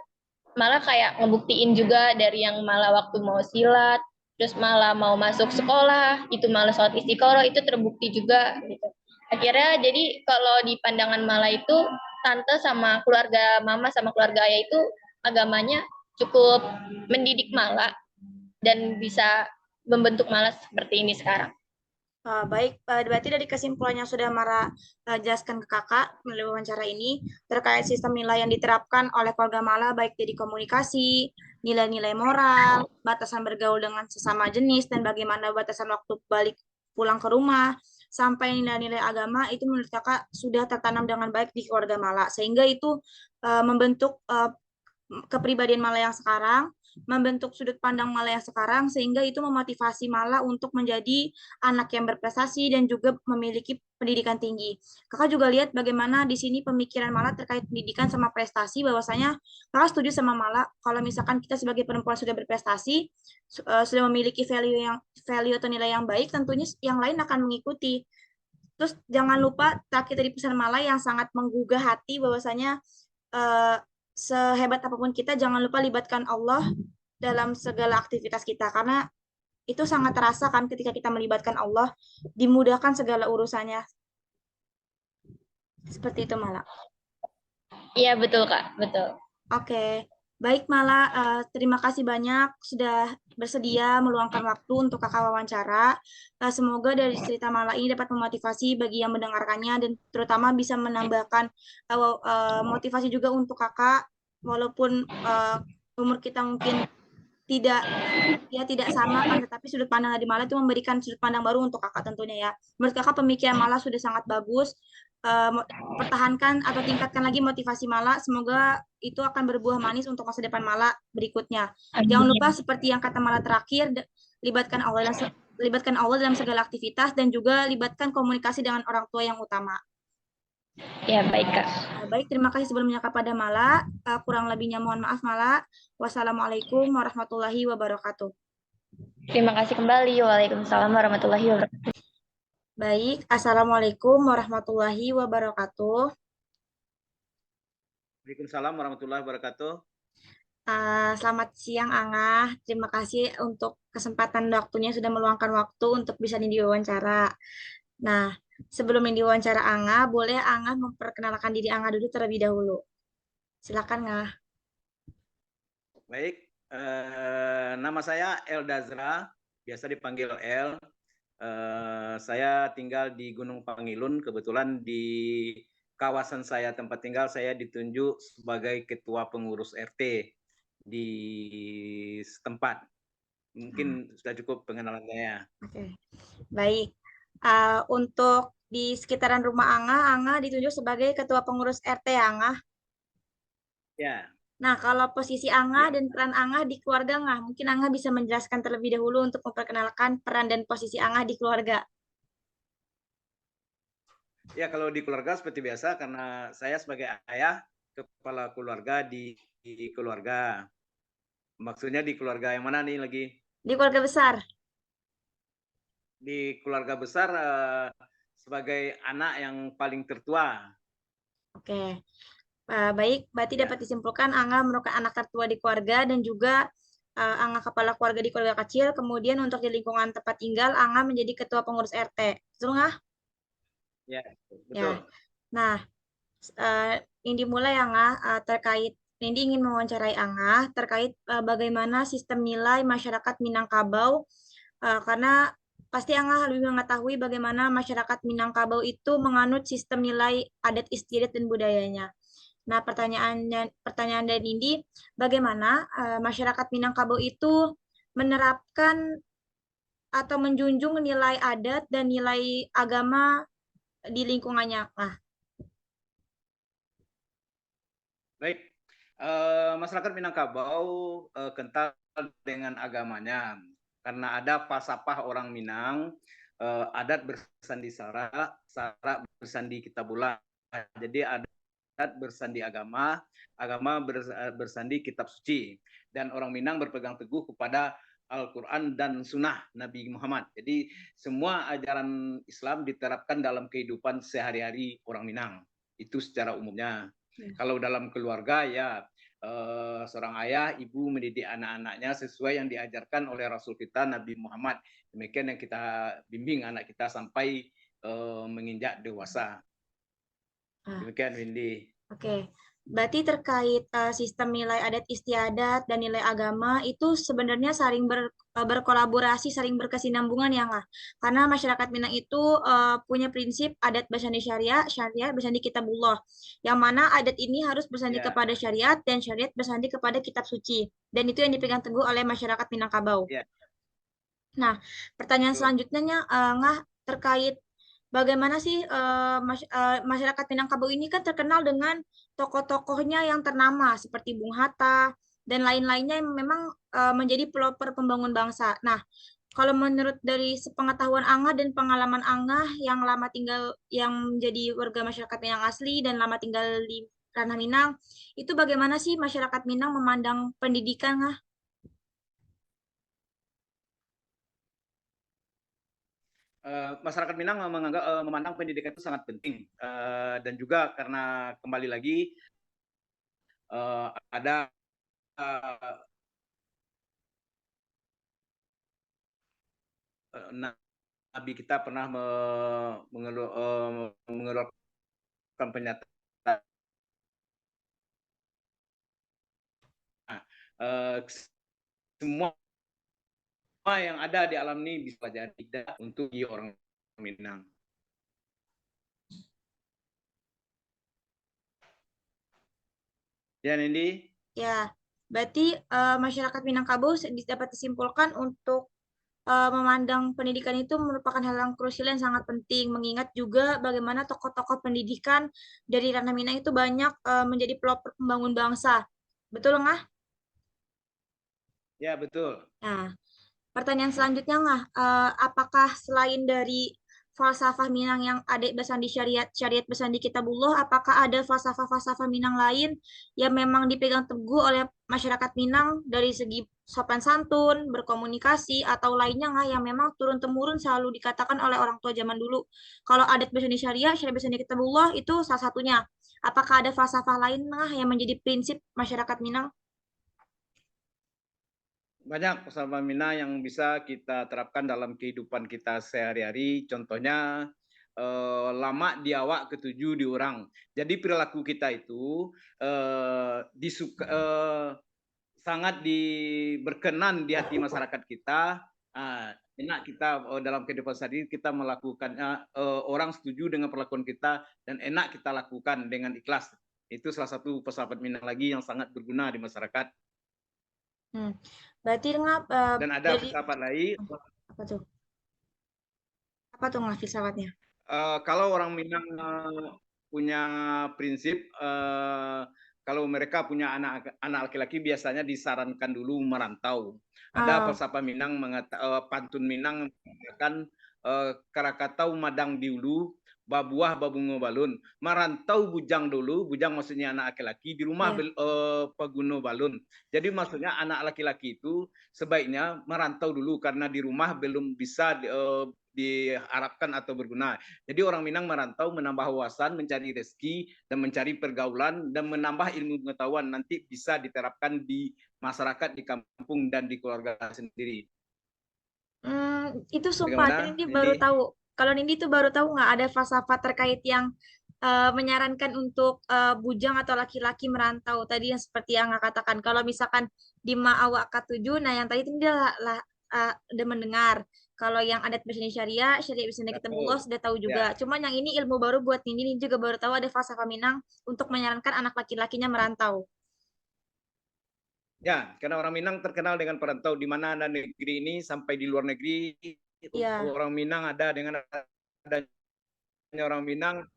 malah kayak ngebuktiin juga dari yang malah waktu mau silat, terus malah mau masuk sekolah itu malah sholat istiqoroh, itu terbukti juga gitu. Akhirnya jadi kalau di pandangan malah itu, tante sama keluarga mama sama keluarga ayah itu agamanya cukup mendidik malah dan bisa membentuk malas seperti ini sekarang. Baik, berarti dari kesimpulan yang sudah Mara jelaskan ke kakak melalui wawancara ini terkait sistem nilai yang diterapkan oleh keluarga Mala baik dari komunikasi, nilai-nilai moral, batasan bergaul dengan sesama jenis, dan bagaimana batasan waktu balik pulang ke rumah, sampai nilai-nilai agama itu menurut kakak sudah tertanam dengan baik di keluarga Mala, sehingga itu membentuk kepribadian Mala yang sekarang, membentuk sudut pandang Mala yang sekarang, sehingga itu memotivasi Mala untuk menjadi anak yang berprestasi dan juga memiliki pendidikan tinggi. Kakak juga lihat bagaimana di sini pemikiran Mala terkait pendidikan sama prestasi, bahwasanya kakak setuju sama Mala kalau misalkan kita sebagai perempuan sudah berprestasi, sudah memiliki value atau nilai yang baik, tentunya yang lain akan mengikuti. Terus jangan lupa terakhir dari pesan Mala yang sangat menggugah hati, bahwasanya eh, sehebat apapun kita jangan lupa libatkan Allah dalam segala aktivitas kita, karena itu sangat terasa kan ketika kita melibatkan Allah, dimudahkan segala urusannya. Seperti itu Mala. Iya betul Kak, betul. Oke, baik Mala, terima kasih banyak sudah bersedia meluangkan waktu untuk kakak wawancara. Semoga dari cerita Mala ini dapat memotivasi bagi yang mendengarkannya dan terutama bisa menambahkan motivasi juga untuk kakak, walaupun umur kita mungkin tidak tidak sama kan, tetapi sudut pandang dari Mala itu memberikan sudut pandang baru untuk kakak tentunya ya. Menurut kakak pemikiran Mala sudah sangat bagus. Pertahankan atau tingkatkan lagi motivasi Mala. Semoga itu akan berbuah manis untuk masa depan Mala berikutnya. Jangan lupa seperti yang kata Mala terakhir, libatkan Allah dalam segala aktivitas dan juga libatkan komunikasi dengan orang tua yang utama. Ya baik Kak. Baik, terima kasih sebelumnya kepada Mala. Kurang lebihnya mohon maaf Mala. Wassalamualaikum warahmatullahi wabarakatuh. Terima kasih kembali. Waalaikumsalam warahmatullahi wabarakatuh. Baik, Assalamualaikum warahmatullahi wabarakatuh. Waalaikumsalam warahmatullahi wabarakatuh. Selamat siang Angah. Terima kasih untuk kesempatan waktunya sudah meluangkan waktu untuk bisa diwawancara. Nah, Sebelum yang diwawancara Angah, boleh Angah memperkenalkan diri Angah dulu terlebih dahulu. Silakan, Angah. Baik, nama saya Eldazra, biasa dipanggil El. Saya tinggal di Gunung Pangilun, kebetulan di kawasan saya tempat tinggal saya ditunjuk sebagai ketua pengurus RT di setempat. Mungkin sudah cukup pengenalan saya. Oke, baik. Untuk di sekitaran rumah Angah, Angah ditunjuk sebagai ketua pengurus RT ya, Angah. Ya, Nah, kalau posisi Angah ya, dan peran Angah di keluarga Angah, mungkin Angah bisa menjelaskan terlebih dahulu untuk memperkenalkan peran dan posisi Angah di keluarga. ya kalau di keluarga seperti biasa karena saya sebagai ayah kepala keluarga di keluarga. Maksudnya di keluarga yang mana nih lagi? Di keluarga besar. Di keluarga besar sebagai anak yang paling tertua. Oke. Baik, berarti Ya, dapat disimpulkan Angga merupakan anak tertua di keluarga dan juga Angga kepala keluarga di keluarga kecil. Kemudian untuk di lingkungan tempat tinggal, Angga menjadi ketua pengurus RT. Betul nggak? ya, Ya. betul. Nah, ini dimulai Angga terkait Nindi ingin mewawancarai Angga terkait bagaimana sistem nilai masyarakat Minangkabau karena pasti Angga lebih mengetahui bagaimana masyarakat Minangkabau itu menganut sistem nilai adat istiadat dan budayanya. Nah, pertanyaan dari Nindi, bagaimana masyarakat Minangkabau itu menerapkan atau menjunjung nilai adat dan nilai agama di lingkungannya? Nah, Baik, masyarakat Minangkabau kental dengan agamanya karena ada falsafah orang Minang, adat bersandi sara, sara bersandi kitabullah. Jadi adat bersandi agama, agama bersandi kitab suci, dan orang Minang berpegang teguh kepada Al-Quran dan Sunnah Nabi Muhammad. Jadi semua ajaran Islam diterapkan dalam kehidupan sehari-hari orang Minang. Itu secara umumnya. Kalau dalam keluarga ya seorang ayah, ibu mendidik anak-anaknya sesuai yang diajarkan oleh Rasul kita Nabi Muhammad. Demikian yang kita bimbing anak kita sampai menginjak dewasa. Demikian Windy. Oke. Berarti terkait sistem nilai adat istiadat dan nilai agama itu sebenarnya saling berkolaborasi, saling berkesinambungan ya nggak? Karena masyarakat Minang itu punya prinsip adat bersandi syariah, syariat bersandi kitabullah. Yang mana adat ini harus bersandi Ya, kepada syariat dan syariat bersandi kepada kitab suci. Dan itu yang dipegang teguh oleh masyarakat Minangkabau. ya, Nah, pertanyaan betul. selanjutnya Ngah terkait bagaimana sih masyarakat Minangkabau ini kan terkenal dengan tokoh-tokohnya yang ternama seperti Bung Hatta dan lain-lainnya yang memang menjadi pelopor pembangun bangsa. Nah, kalau menurut dari sepengetahuan Angah dan pengalaman Angah yang lama tinggal yang menjadi warga masyarakat Minang asli dan lama tinggal di Ranah Minang, itu bagaimana sih masyarakat Minang memandang pendidikan Ngah? Masyarakat Minang menganggap memandang pendidikan itu sangat penting dan juga karena kembali lagi ada Nabi kita pernah mengeluarkan pernyataan semua yang ada di alam ini bisa jadi tidak untuk orang Minang. Ya, Nindi. Ya, berarti masyarakat Minangkabau dapat disimpulkan untuk memandang pendidikan itu merupakan hal yang krusial yang sangat penting, mengingat juga bagaimana tokoh-tokoh pendidikan dari Ranah Minang itu banyak menjadi pelopor pembangun bangsa. Betul nggak? Ya, betul. Nah, pertanyaan selanjutnya nggak, apakah selain dari falsafah Minang yang ada bersandi syariat, syariat bersandi kitabullah, apakah ada falsafah-falsafah Minang lain yang memang dipegang teguh oleh masyarakat Minang dari segi sopan santun, berkomunikasi, atau lainnya nggak yang memang turun-temurun selalu dikatakan oleh orang tua zaman dulu. Kalau adat bersandi syariat, syariat bersandi kitabullah itu salah satunya. Apakah ada falsafah lain nggak yang menjadi prinsip masyarakat Minang? Banyak falsafah Minang yang bisa kita terapkan dalam kehidupan kita sehari-hari. Contohnya lama di awak ketujuh di orang. Jadi perilaku kita itu sangat berkenan di hati masyarakat kita. Enak kita dalam kehidupan sehari kita melakukannya, orang setuju dengan perlakuan kita dan enak kita lakukan dengan ikhlas. Itu salah satu pesawat Minang lagi yang sangat berguna di masyarakat. Berarti Dan ada dari filsafat lain. apa tuh? Apa tuh filsafatnya? Kalau orang Minang punya prinsip, kalau mereka punya anak laki-laki biasanya disarankan dulu merantau. Ada falsafah Minang pantun Minang mengatakan Krakatau madang diulu, babuah babungo balun. Merantau bujang dulu, bujang maksudnya anak laki-laki, di rumah peguno balun. Jadi maksudnya anak laki-laki itu sebaiknya merantau dulu karena di rumah belum bisa diharapkan atau berguna. Jadi orang Minang merantau menambah wawasan, mencari rezeki dan mencari pergaulan dan menambah ilmu pengetahuan, nanti bisa diterapkan di masyarakat, di kampung dan di keluarga sendiri. Itu sumpah Nindi baru tahu. Kalau Nindi itu baru tahu nggak ada falsafat terkait yang menyarankan untuk bujang atau laki-laki merantau tadi, yang seperti yang nggak katakan. Kalau misalkan di awak K7, nah yang tadi itu dia udah mendengar. Kalau yang adat Bisnis Syariah Bisnis Ketemu Allah sudah tahu juga. Cuman yang ini ilmu baru buat Nindi juga baru tahu ada falsafah Minang untuk menyarankan anak laki-lakinya merantau. Ya, karena orang Minang terkenal dengan perantau, di mana ada negeri ini sampai di luar negeri. Orang Minang ada dengan adanya orang Minang,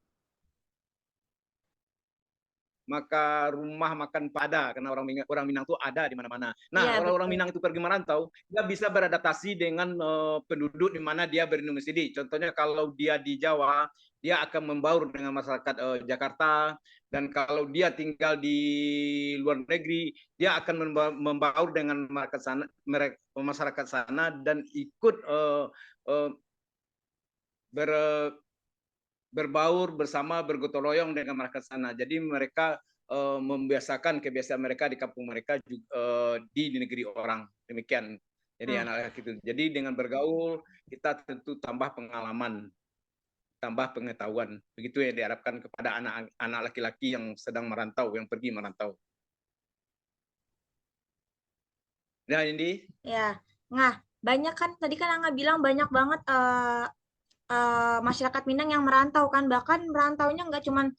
maka rumah makan pada, karena orang Minang itu ada di mana-mana. Nah, orang-orang Minang itu pergi merantau, dia bisa beradaptasi dengan penduduk di mana dia berdomisili. Contohnya kalau dia di Jawa, dia akan membaur dengan masyarakat Jakarta, dan kalau dia tinggal di luar negeri, dia akan membaur dengan masyarakat sana dan ikut berbaur bersama, bergotong royong dengan masyarakat sana. Jadi mereka membiasakan kebiasaan mereka di kampung mereka di negeri orang. Demikian. Jadi anak-anak itu. Jadi dengan bergaul kita tentu tambah pengalaman, tambah pengetahuan. Begitu yang diharapkan kepada anak laki-laki yang sedang merantau, yang pergi merantau. Nah, Indi. Ya, banyak kan tadi kan Angga bilang banyak banget masyarakat Minang yang merantau kan, bahkan merantaunya nggak cuma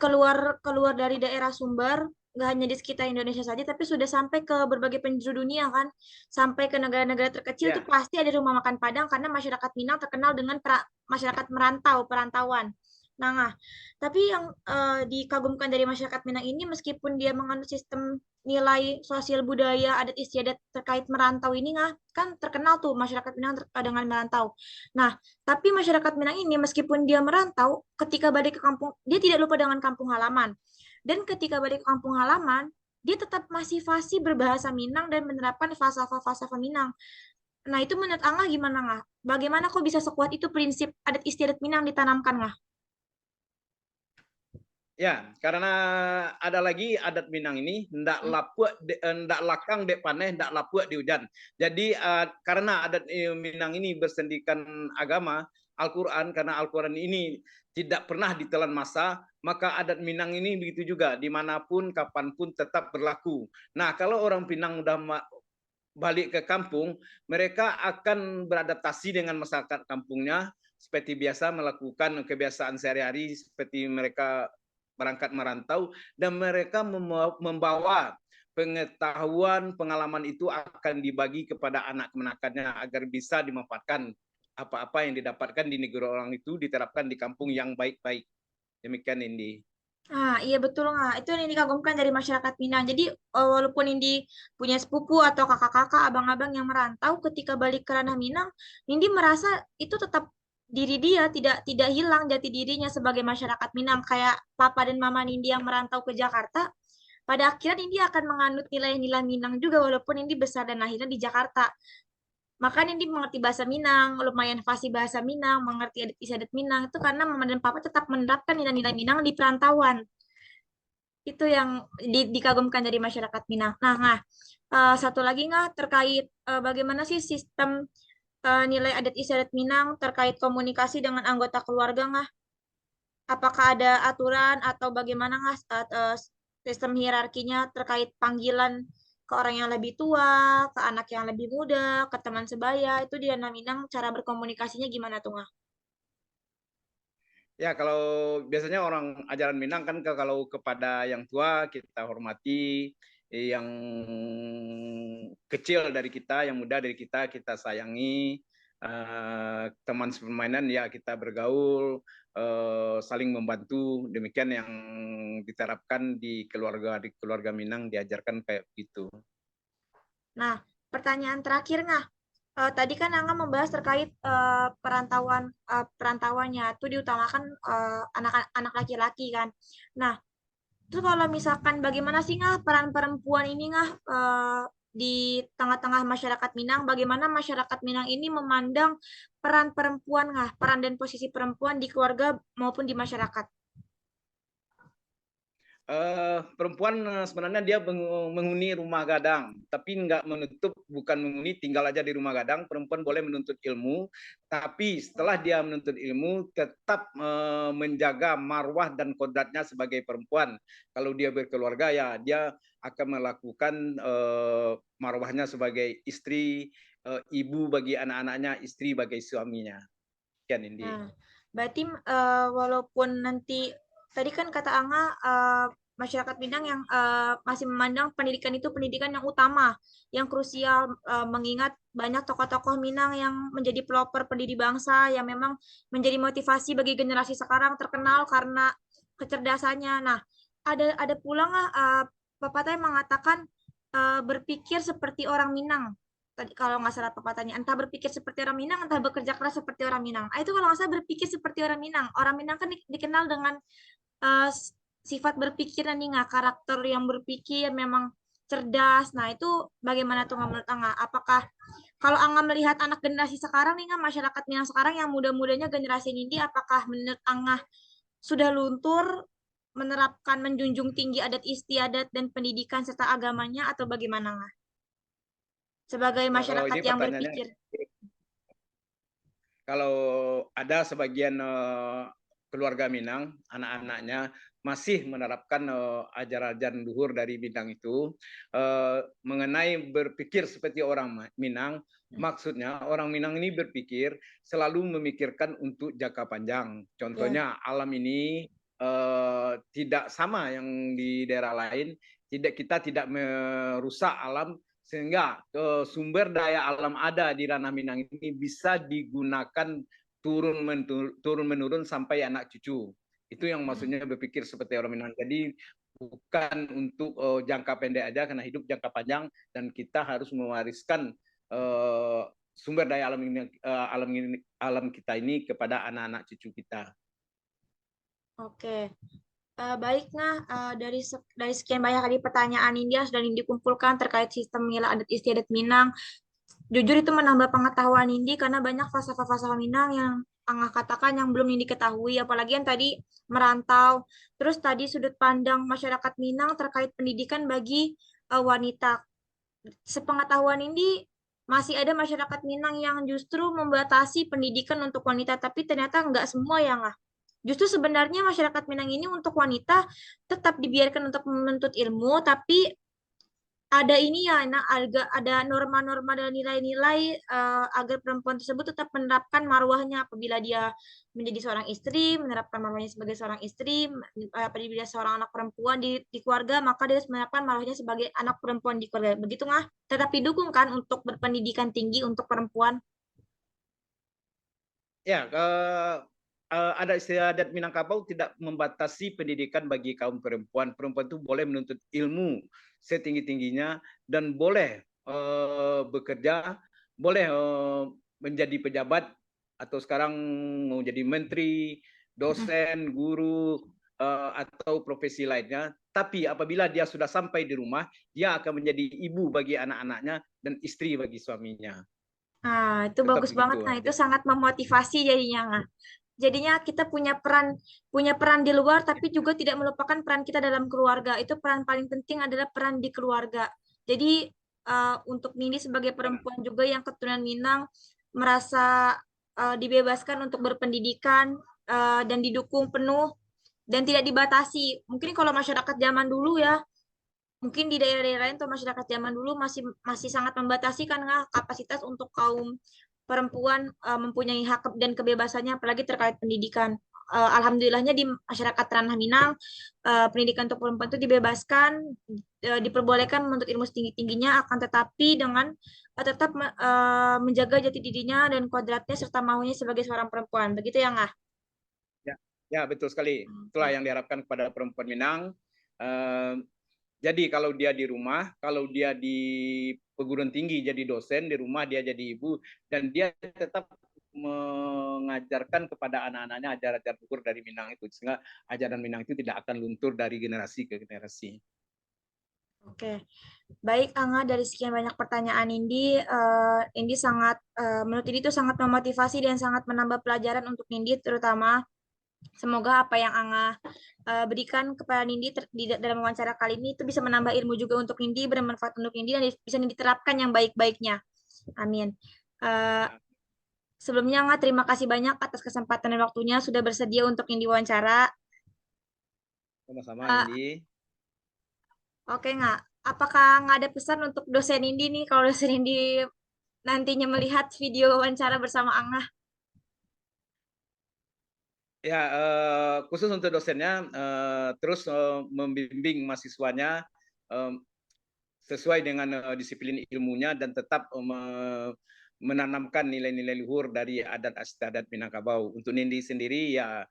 keluar dari daerah sumber, nggak hanya di sekitar Indonesia saja, tapi sudah sampai ke berbagai penjuru dunia kan, sampai ke negara-negara terkecil itu pasti ada rumah makan Padang karena masyarakat Minang terkenal dengan masyarakat perantauan. Nah, tapi yang dikagumkan dari masyarakat Minang ini, meskipun dia menganut sistem nilai sosial budaya adat istiadat terkait merantau ini kan terkenal tuh masyarakat Minang dengan merantau. Nah, tapi masyarakat Minang ini meskipun dia merantau, ketika balik ke kampung, dia tidak lupa dengan kampung halaman. Dan ketika balik ke kampung halaman, dia tetap masih fasih berbahasa Minang dan menerapkan falsafah-falsafah Minang. Nah, itu menurut Angga gimana nggak? Bagaimana kok bisa sekuat itu prinsip adat istiadat Minang ditanamkan nggak? Ya, karena ada lagi adat Minang ini ndak lakang dek paneh, ndak lapuak di hujan. Jadi karena adat Minang ini bersendikan agama Al-Quran, karena Al-Quran ini tidak pernah ditelan masa, maka adat Minang ini begitu juga, dimanapun, kapanpun tetap berlaku. Nah, kalau orang Minang udah balik ke kampung, mereka akan beradaptasi dengan masyarakat kampungnya, seperti biasa melakukan kebiasaan sehari-hari, seperti mereka berangkat merantau, dan mereka membawa pengetahuan, pengalaman itu akan dibagi kepada anak kemenakannya agar bisa dimanfaatkan apa-apa yang didapatkan di negeri orang itu diterapkan di kampung yang baik-baik. Demikian, Indi. Iya betul nggak? Itu yang dikagumkan dari masyarakat Minang. Jadi walaupun Indi punya sepupu atau kakak-kakak, abang-abang yang merantau, ketika balik ke ranah Minang, Indi merasa itu tetap diri dia, tidak hilang jati dirinya sebagai masyarakat Minang. Kayak papa dan mama Nindi yang merantau ke Jakarta, pada akhirnya Nindi akan menganut nilai-nilai Minang juga walaupun Nindi besar dan lahirnya di Jakarta. Makanya Nindi mengerti bahasa Minang, lumayan fasih bahasa Minang, mengerti adat istiadat Minang, itu karena mama dan papa tetap menerapkan nilai-nilai Minang di perantauan. Itu yang dikagumkan dari masyarakat Minang. Nah, satu lagi terkait bagaimana sih sistem nilai adat istiadat Minang terkait komunikasi dengan anggota keluarga nggak? Apakah ada aturan atau bagaimana nggak sistem hierarkinya terkait panggilan ke orang yang lebih tua, ke anak yang lebih muda, ke teman sebaya, itu di Dana Minang cara berkomunikasinya gimana tuh nggak? Ya, kalau biasanya orang ajaran Minang kan kalau kepada yang tua kita hormati, yang kecil dari kita, yang muda dari kita sayangi, teman sepermainan ya kita bergaul, saling membantu. Demikian yang diterapkan di keluarga Minang diajarkan kayak gitu. Nah, pertanyaan terakhir nggak? Tadi kan Angga membahas terkait perantauannya itu diutamakan anak-anak laki-laki kan. Nah, itu kalau misalkan bagaimana sih nggak peran perempuan ini nggak di tengah-tengah masyarakat Minang? Bagaimana masyarakat Minang ini memandang peran perempuan nggak, peran dan posisi perempuan di keluarga maupun di masyarakat? Perempuan sebenarnya dia menghuni rumah gadang, tapi nggak menutup, bukan menghuni tinggal aja di rumah gadang. Perempuan boleh menuntut ilmu, tapi setelah dia menuntut ilmu tetap menjaga marwah dan kodratnya sebagai perempuan. Kalau dia berkeluarga ya dia akan melakukan marwahnya sebagai istri, ibu bagi anak-anaknya, istri bagi suaminya. Sekian Indi. Nah, berarti walaupun nanti tadi kan kata Angga masyarakat Minang yang masih memandang pendidikan itu pendidikan yang utama, yang krusial mengingat banyak tokoh-tokoh Minang yang menjadi pelopor pendiri bangsa yang memang menjadi motivasi bagi generasi sekarang terkenal karena kecerdasannya. Nah, ada pula nggak pepatah yang mengatakan berpikir seperti orang Minang tadi kalau nggak salah pepatahnya entah berpikir seperti orang Minang entah bekerja keras seperti orang Minang. Itu kalau nggak salah berpikir seperti orang Minang. Orang Minang kan dikenal dengan uh, sifat berpikir nih nggak karakter yang berpikir memang cerdas. Nah itu bagaimana tuh menurut Angga? Apakah kalau Angga melihat anak generasi sekarang nih nggak masyarakat Minang sekarang yang muda-mudanya generasi ini apakah menurut Angga sudah luntur menerapkan menjunjung tinggi adat istiadat dan pendidikan serta agamanya atau bagaimana nggak? Sebagai Ya, kalau masyarakat ini yang pertanyaannya, berpikir. kalau ada sebagian keluarga Minang, anak-anaknya masih menerapkan ajaran-ajaran luhur dari Minang itu mengenai berpikir seperti orang Minang. Maksudnya orang Minang ini berpikir selalu memikirkan untuk jangka panjang. Contohnya alam ini tidak sama yang di daerah lain. Kita tidak merusak alam sehingga sumber daya alam ada di Ranah Minang ini bisa digunakan turun menurun sampai anak cucu. Itu yang maksudnya berpikir seperti orang Minang. Jadi bukan untuk jangka pendek aja karena hidup jangka panjang dan kita harus mewariskan sumber daya alam kita ini kepada anak-anak cucu kita. Oke. Baik nah dari sekian banyak tadi pertanyaan India sudah dikumpulkan terkait sistem nilai adat istiadat Minang. Jujur itu menambah pengetahuan Indi karena banyak falsafah-falsafah Minang yang Angga katakan yang belum Indi ketahui, apalagi yang tadi merantau. Terus tadi sudut pandang masyarakat Minang terkait pendidikan bagi wanita. Sepengetahuan Indi masih ada masyarakat Minang yang justru membatasi pendidikan untuk wanita, tapi ternyata nggak semua ya nggak. Justru sebenarnya masyarakat Minang ini untuk wanita tetap dibiarkan untuk menuntut ilmu, tapi ada ini ya, nah, ada norma-norma dan nilai-nilai agar perempuan tersebut tetap menerapkan marwahnya apabila dia menjadi seorang istri, menerapkan marwahnya sebagai seorang istri, apabila seorang anak perempuan di keluarga, maka dia harus menerapkan marwahnya sebagai anak perempuan di keluarga. Begitu nggak? Tetap didukung kan untuk berpendidikan tinggi untuk perempuan. Ya, ada istiadat Minangkabau tidak membatasi pendidikan bagi kaum perempuan. Perempuan itu boleh menuntut ilmu setinggi-tingginya dan boleh bekerja, boleh menjadi pejabat atau sekarang mau jadi menteri, dosen, guru atau profesi lainnya. Tapi apabila dia sudah sampai di rumah, dia akan menjadi ibu bagi anak-anaknya dan istri bagi suaminya. Nah, itu Tetap bagus banget. begitu Nah, itu aja. sangat memotivasi jadinya. Nah. Jadinya kita punya peran di luar, tapi juga tidak melupakan peran kita dalam keluarga. Itu peran paling penting adalah peran di keluarga. Jadi untuk Nini sebagai perempuan juga yang keturunan Minang, merasa dibebaskan untuk berpendidikan dan didukung penuh dan tidak dibatasi. Mungkin kalau masyarakat zaman dulu ya, mungkin di daerah-daerah lain atau masyarakat zaman dulu masih sangat membatasi kan kapasitas untuk kaum perempuan mempunyai hak dan kebebasannya apalagi terkait pendidikan. Alhamdulillahnya di masyarakat Ranah Minang pendidikan untuk perempuan itu dibebaskan, diperbolehkan menuntut ilmu setinggi-tingginya, akan tetapi dengan tetap menjaga jati dirinya dan kodratnya serta maunya sebagai seorang perempuan. Begitu ya, Ngah? Ya, ya betul sekali. Itulah yang diharapkan kepada perempuan Minang. Jadi kalau dia di rumah, kalau dia di perguruan tinggi jadi dosen, di rumah dia jadi ibu, dan dia tetap mengajarkan kepada anak-anaknya ajaran-ajaran luhur dari Minang itu, sehingga ajaran Minang itu tidak akan luntur dari generasi ke generasi. Oke, baik Angga, dari sekian banyak pertanyaan Indi sangat menurut Indi itu sangat memotivasi dan sangat menambah pelajaran untuk Indi, terutama semoga apa yang Angga berikan kepada Nindi dalam wawancara kali ini itu bisa menambah ilmu juga untuk Nindi, bermanfaat untuk Nindi dan bisa diterapkan yang baik-baiknya. Amin. Sebelumnya Angga terima kasih banyak atas kesempatan dan waktunya sudah bersedia untuk Nindi wawancara. Sama-sama Indi. Oke nggak? Apakah nggak ada pesan untuk dosen Indi nih kalau dosen Indi nantinya melihat video wawancara bersama Angga? Ya, khusus untuk dosennya terus membimbing mahasiswanya sesuai dengan disiplin ilmunya dan tetap menanamkan nilai-nilai luhur dari adat istiadat Minangkabau. Untuk Nindi sendiri ya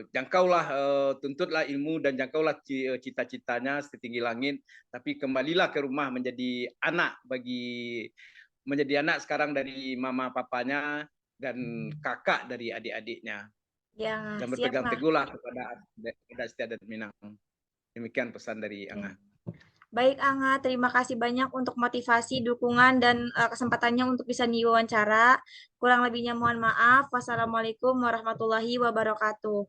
jangkaulah, tuntutlah ilmu dan jangkaulah cita-citanya setinggi langit, tapi kembalilah ke rumah menjadi anak sekarang dari mama papanya dan kakak dari adik-adiknya. Ya, Dan siap berpegang nggak? teguhlah kepada adat istiadat Minang. Demikian pesan dari Angga. Baik Angga, terima kasih banyak untuk motivasi, dukungan, dan kesempatannya untuk bisa diwawancara. Kurang lebihnya mohon maaf. Wassalamualaikum warahmatullahi wabarakatuh.